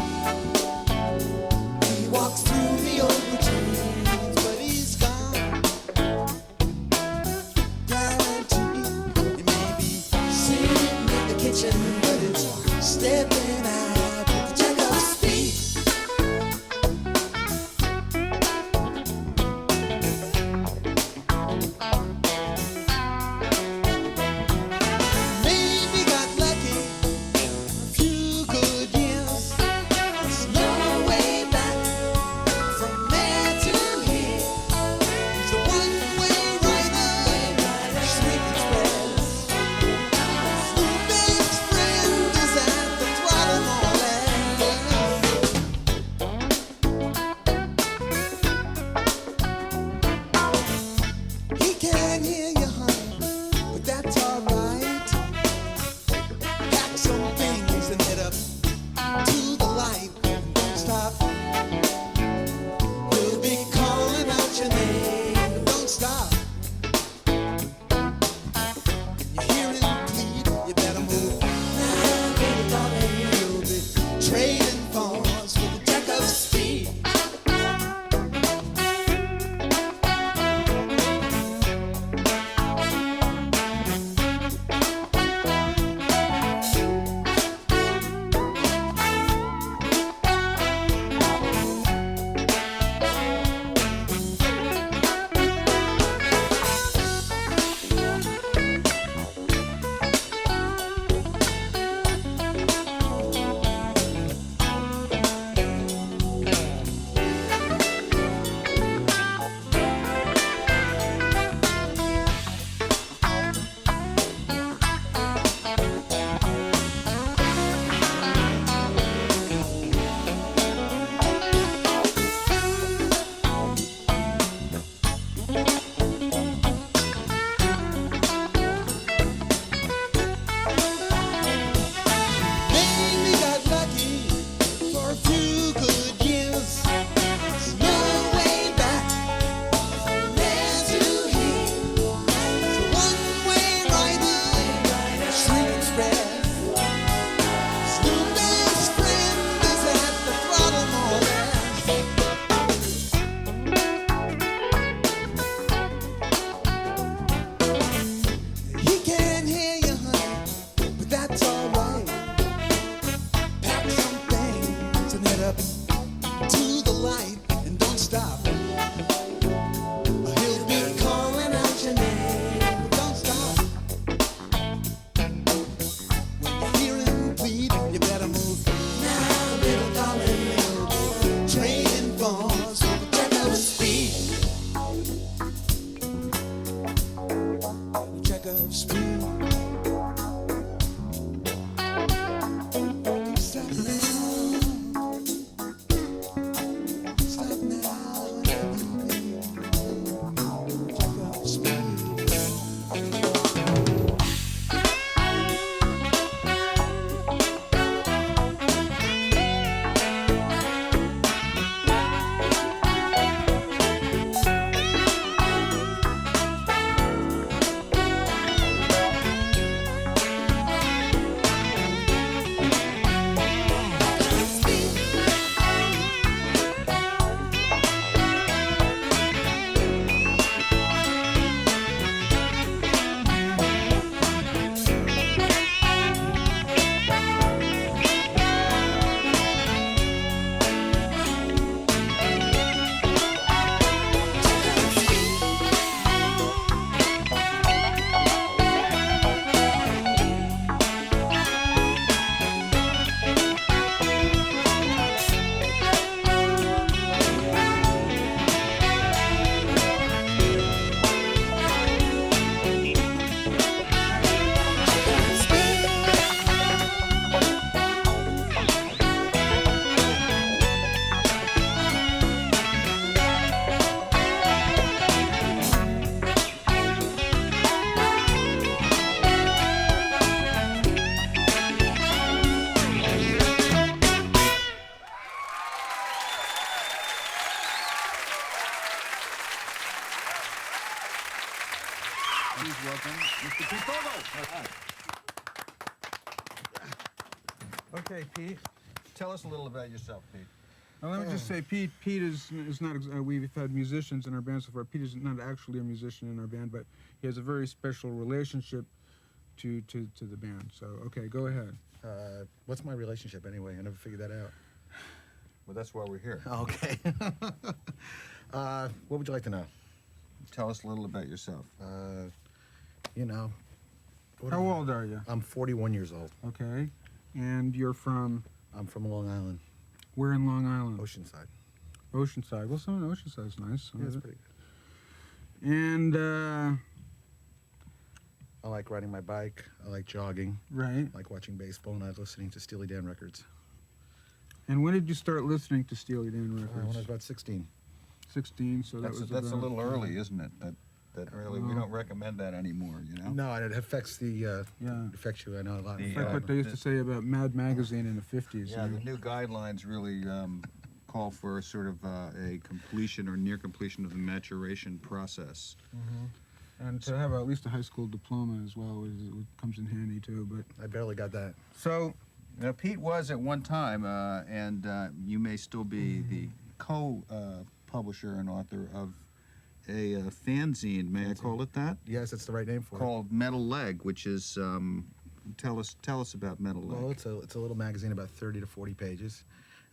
He walks through the old routines, but he's gone. Guaranteed, he may be sitting in the kitchen, but it's stepping out with the jack of his feet. Maybe got lucky a few good years. There's no way back from there to here. He's a one-way rider, Sleep Express. His best friend is at the throttle more. Okay, Pete. Tell us a little about yourself, Pete. Now, let me just say, Pete is not. We've had musicians in our band so far. Pete is not actually a musician in our band, but he has a very special relationship to the band. So, okay, go ahead. What's my relationship anyway? I never figured that out. Well, that's why we're here. Okay. What would you like to know? Tell us a little about yourself. You know. How old are you? I'm 41 years old. Okay. And you're from? I'm from Long Island. Where in Long Island? Oceanside. Oceanside. Well, some of Oceanside's nice. Yeah, it's pretty good. And I like riding my bike. I like jogging. Right. I like watching baseball, and I like listening to Steely Dan records. And when did you start listening to Steely Dan records? When I was about 16. 16, so that's was that's about, a little early, isn't it? That early. We don't recommend that anymore, you know? No, it affects affects you, I know, a lot. It's like what they used to say about Mad Magazine in the 50s. Yeah, the new guidelines really call for sort of a completion or near completion of the maturation process. Mm-hmm. And to have at least a high school diploma as well comes in handy too. But I barely got that. So, Pete was at one time, and you may still be the co-publisher and author of a fanzine. May I call it that? Yes, that's the right name for it. Called Metal Leg, which is tell us about Metal Leg. Well, it's a little magazine about 30 to 40 pages,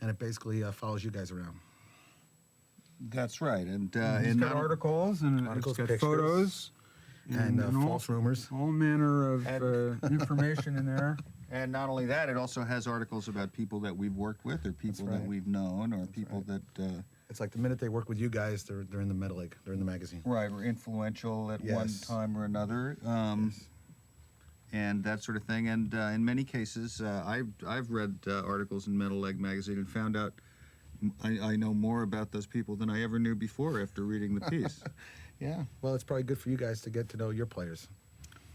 and it basically follows you guys around. That's right, and it's got articles and it's got pictures, photos and false rumors, all manner of information in there. And not only that, it also has articles about people that we've worked with, or people that we've known, or people that. It's like the minute they work with you guys, they're in the Metal Leg. They're in the magazine. Right, or influential at one time or another, and that sort of thing. And in many cases, I've read articles in Metal Leg magazine and found out I know more about those people than I ever knew before after reading the piece. Yeah, well, it's probably good for you guys to get to know your players.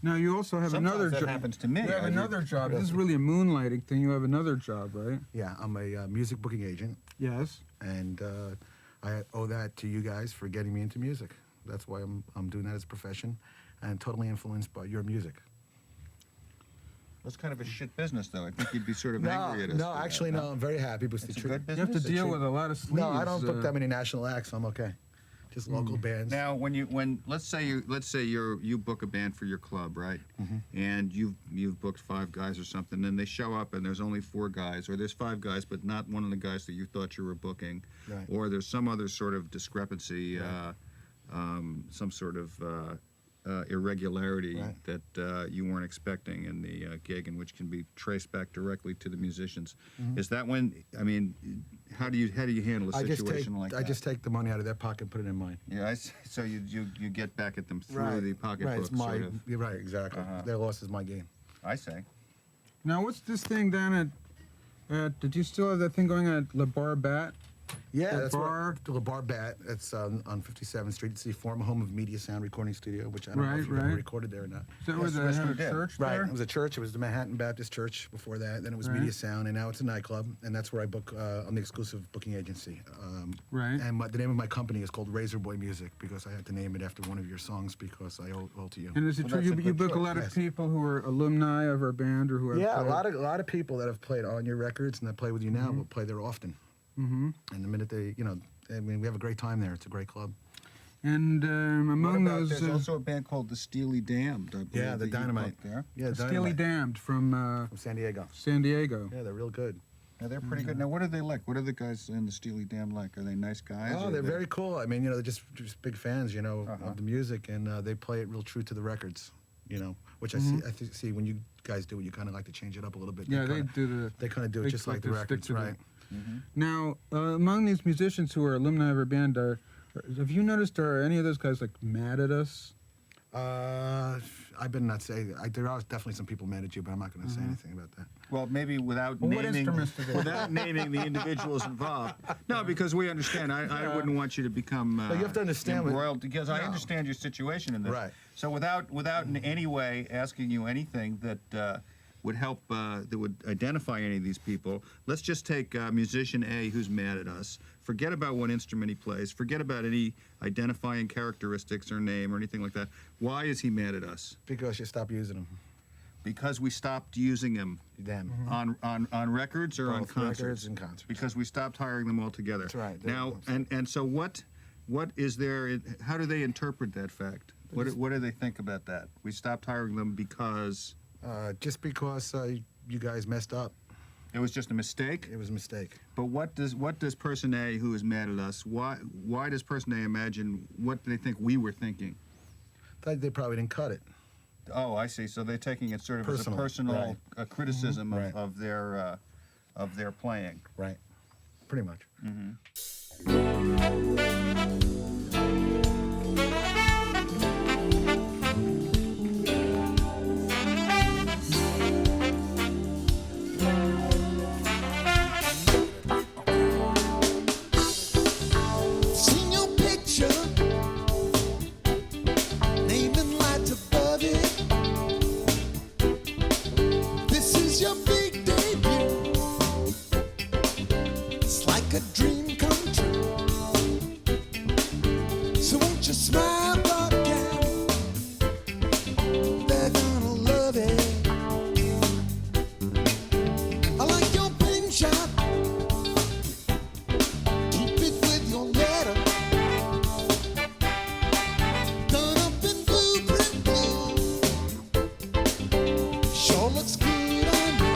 Now, you also have another job. That happens to me. You have another job. This is really a moonlighting thing. You have another job, right? Yeah, I'm a music booking agent. Yes. And I owe that to you guys for getting me into music. That's why I'm doing that as a profession, and totally influenced by your music. That's kind of a shit business, though. I think you'd be sort of angry at us. No, actually, no. I'm very happy because it's a good business. You have to deal with a lot of sleeves. No, I don't book that many national acts. I'm okay. Just local bands. Now, let's say you book a band for your club, right? Mm-hmm. And you've booked 5 guys or something, and they show up and there's only 4 guys, or there's 5 guys but not one of the guys that you thought you were booking, right. Or there's some other sort of discrepancy, right. Some sort of irregularity right. that you weren't expecting in the gig, and which can be traced back directly to the musicians. Mm-hmm. Is that when? I mean, how do you handle a situation like that? I just take the money out of their pocket and put it in mine. Yeah, so you get back at them through the pocketbook. Right, it's my. Sort of. You're right, exactly. Their loss is my gain. I say. Now, what's this thing down at? Did you still have that thing going at Le Bar Bat? Yeah, that's Le Bar Bat. It's on 57th Street. It's the former home of Media Sound Recording Studio, which I don't know if you ever recorded there or not. Is that where they had a church there? Right, it was a church. It was the Manhattan Baptist Church before that. Then it was Media Sound, and now it's a nightclub, and that's where I book. I'm the exclusive booking agency. Right. And the name of my company is called Razor Boy Music because I had to name it after one of your songs because I owe to you. And is it true you book a lot of people who are alumni of our band or who have played? a lot of people that have played on your records and that play with you now will play there often. Mm-hmm. And the minute they, I mean, we have a great time there. It's a great club. And among those, there's also a band called the Steely Damned. I believe, yeah, the Dynamite. There. Yeah, the Steely Damned from San Diego. San Diego. Yeah, they're real good. Yeah, they're pretty good. Now, what are they like? What are the guys in the Steely Dan like? Are they nice guys? Oh, they're very cool. I mean, they're just big fans, of the music, and they play it real true to the records, which I see when you guys do it, you kind of like to change it up a little bit. Yeah, they kind of do it just like the records, right? Mm-hmm. Now, among these musicians who are alumni of our band, have you noticed, are any of those guys mad at us? I better not say that. There are definitely some people mad at you, but I'm not going to say anything about that. Well, maybe without naming the individuals involved. No, because we understand. I wouldn't want you to become you have to understand embroiled, because I understand your situation in this. Right. So without in any way asking you anything that would help, that would identify any of these people, let's just take musician A who's mad at us. Forget about what instrument he plays. Forget about any identifying characteristics or name or anything like that. Why is he mad at us? Because you stopped using him. because we stopped using them. Them. On records or on Both concerts? records and concerts. Because we stopped hiring them altogether. That's right. Now, and so what is there? How do they interpret that fact? What do they think about that? We stopped hiring them because. Just because you guys messed up. It was just a mistake? It was a mistake. But what does person A, who is mad at us, why does person A imagine what they think we were thinking? They probably didn't cut it. Oh, I see. So they're taking it sort of as a Personal, personal right. criticism Mhm. of their playing. Right. Pretty much. Seen your picture, name and light above it. This is your big debut. It's like a dream come true. So won't you smile again? They're gonna love it. I like your pin shot. Keep it with your letter. Done up in blueprint blue. Sure looks good on you.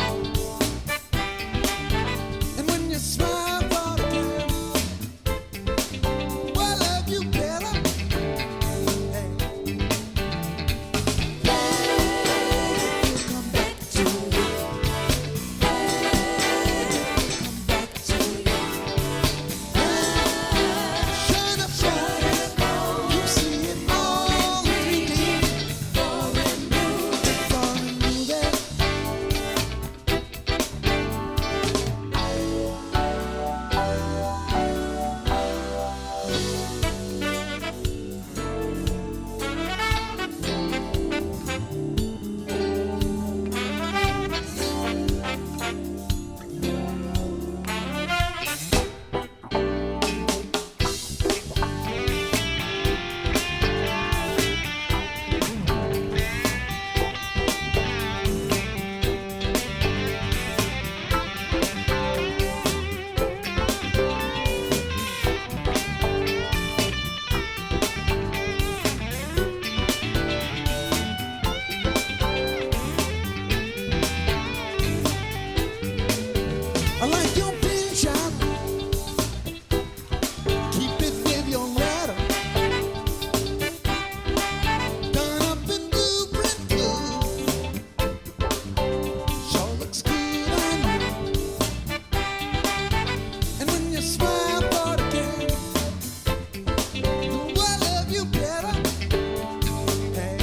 And when you smile again, well, love you better. Come back to you. Come back to you. Shine up bright, you see it all in 3D. Falling new there. I like your pin shot. Keep it with your letter. Done up in blueprint blue. Sure looks good on you. And when you smile again, I love you better. Hey.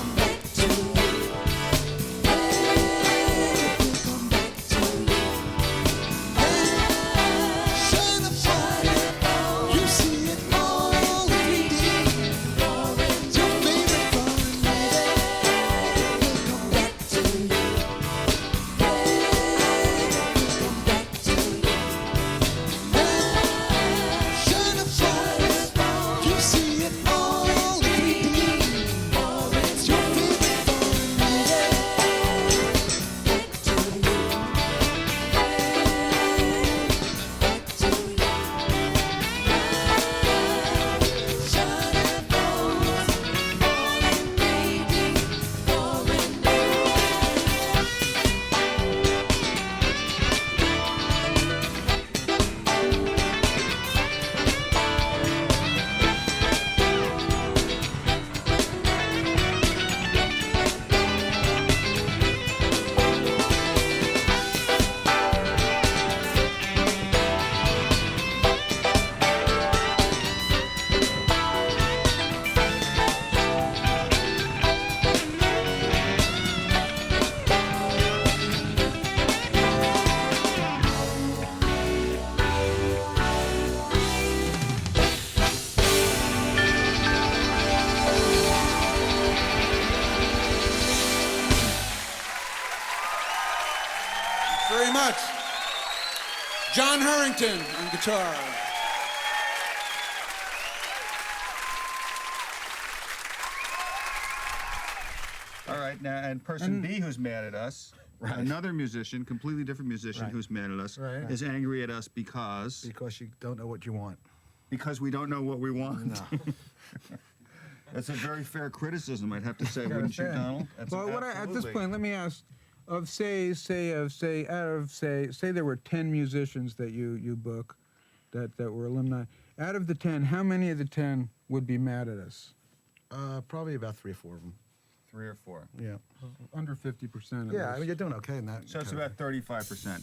Come back to you. Shine up bright, you see it all in 3D. Your favorite fun, baby, will come back to you. Come back to you. Shine up bright, you see it all in 3D. Your favorite fun, Very much. John Harrington on guitar. right now, and person B who's mad at us, another musician, completely different musician who's mad at us, is angry at us because you don't know what you want. Because we don't know what we want. No. That's a very fair criticism, I'd have to say, wouldn't you, Donald? Well, at this point, let me ask: say there were 10 musicians that you book, that were alumni. Out of the 10, how many of the 10 would be mad at us? Probably about 3 or 4 of them. 3 or 4. Yeah. Under 50%. Yeah, I mean, you're doing okay in that. So it's about 35%.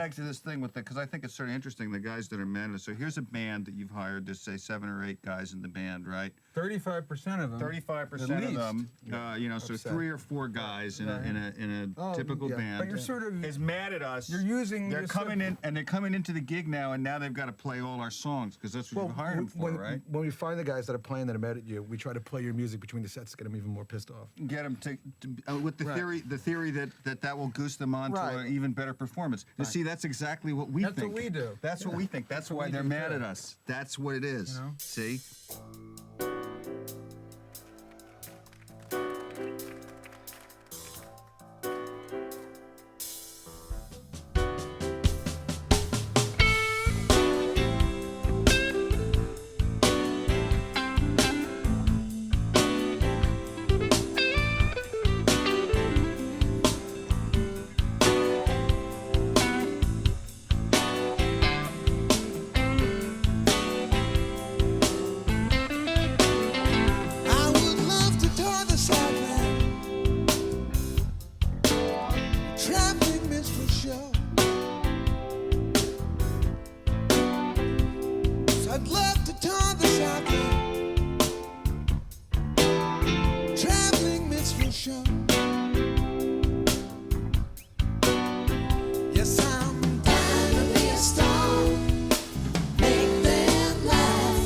back to this thing with because I think it's sort of interesting, the guys that are men. So here's a band that you've hired, there's say 7 or 8 guys in the band, right? 35% of them. 35% of them, you know, so upset. 3 or 4 guys in a typical band. But you're sort of is mad at us. You're using. They're coming in, and they're coming into the gig now, and now they've got to play all our songs because that's what you hired them for, right? When we find the guys that are playing that are mad at you, we try to play your music between the sets to get them even more pissed off. Get them with the theory that will goose them on to an even better performance. You see, that's exactly what we think. That's what we do. That's what we think. That's why they're mad at us. That's what it is. You know? See? I'd love to tour the Southland, traveling minstrel show. Yes, I'm dying to be a star, make them laugh.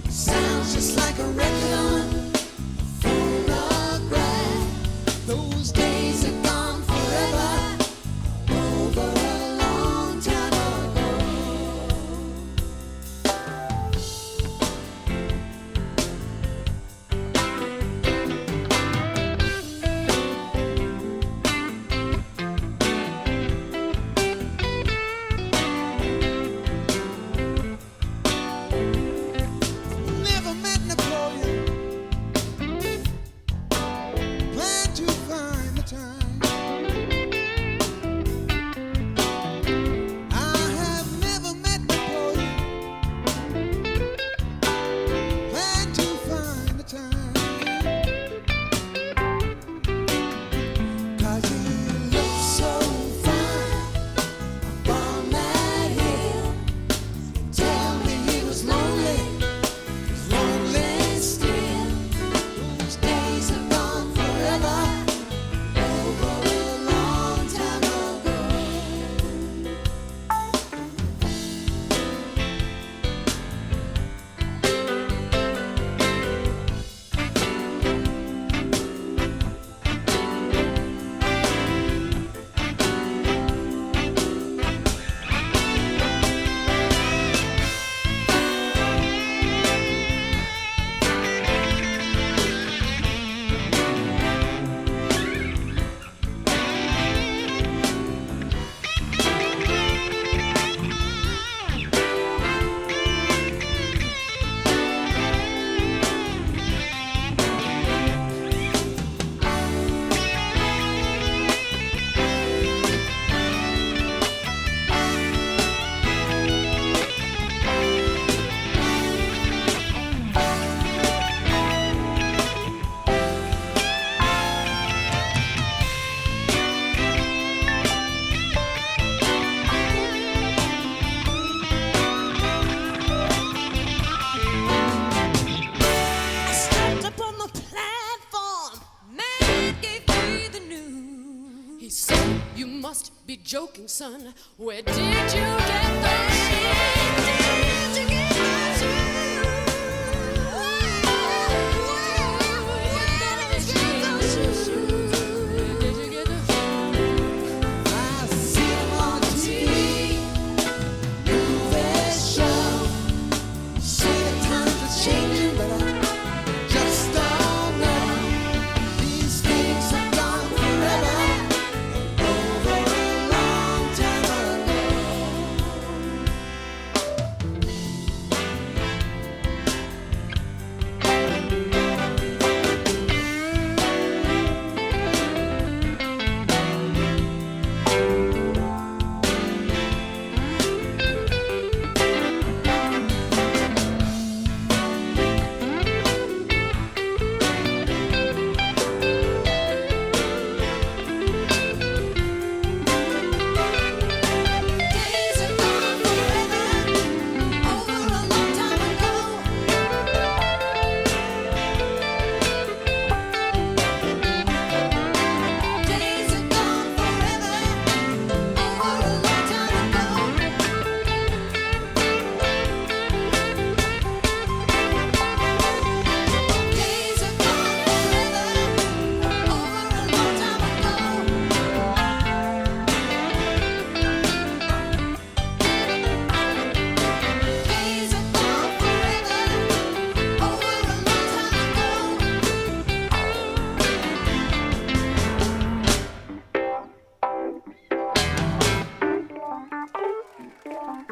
Sounds just like a record on phonograph. Those days are gone forever, over a long time ago. Never met Napoleon, plan to find the time. I have never met Napoleon, plan to find the time. 'Cause he looks so fine upon that hill. Tell me he was lonely. Lonely still, those days are gone forever, over a long time ago. I stepped up on the platform, man gave me the news. He said, "You must be joking, son. Where did you get those shoes? Did you get those shoes? Where did you get those shoes? Where did you get those shoes?" I see him on TV, movie show. Say the times are changing, but I just don't know. These things are gone forever, over a long time ago.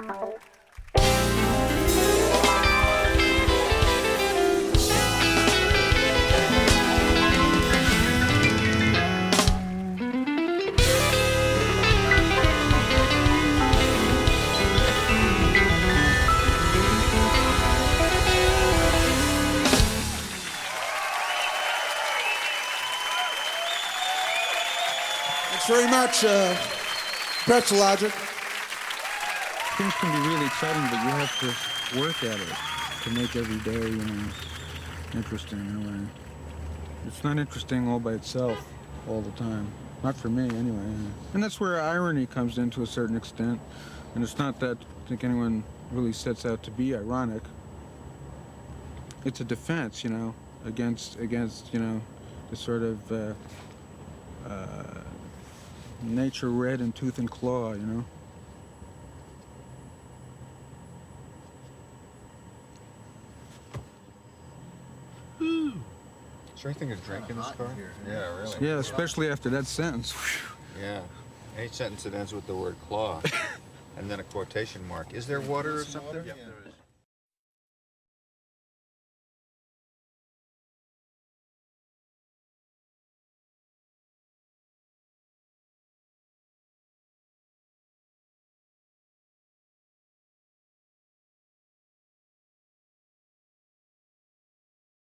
Thanks very much, Pretzel Logic. Things can be really exciting, but you have to work at it to make every day, interesting in a way. It's not interesting all by itself all the time. Not for me, anyway. And that's where irony comes in to a certain extent. And it's not that I think anyone really sets out to be ironic. It's a defense, against the sort of nature red in tooth and claw, Is there anything to drink in this car? Yeah, really. Yeah, especially after that sentence. Yeah. Any sentence that ends with the word claw and then a quotation mark. Is there water or something? Yeah.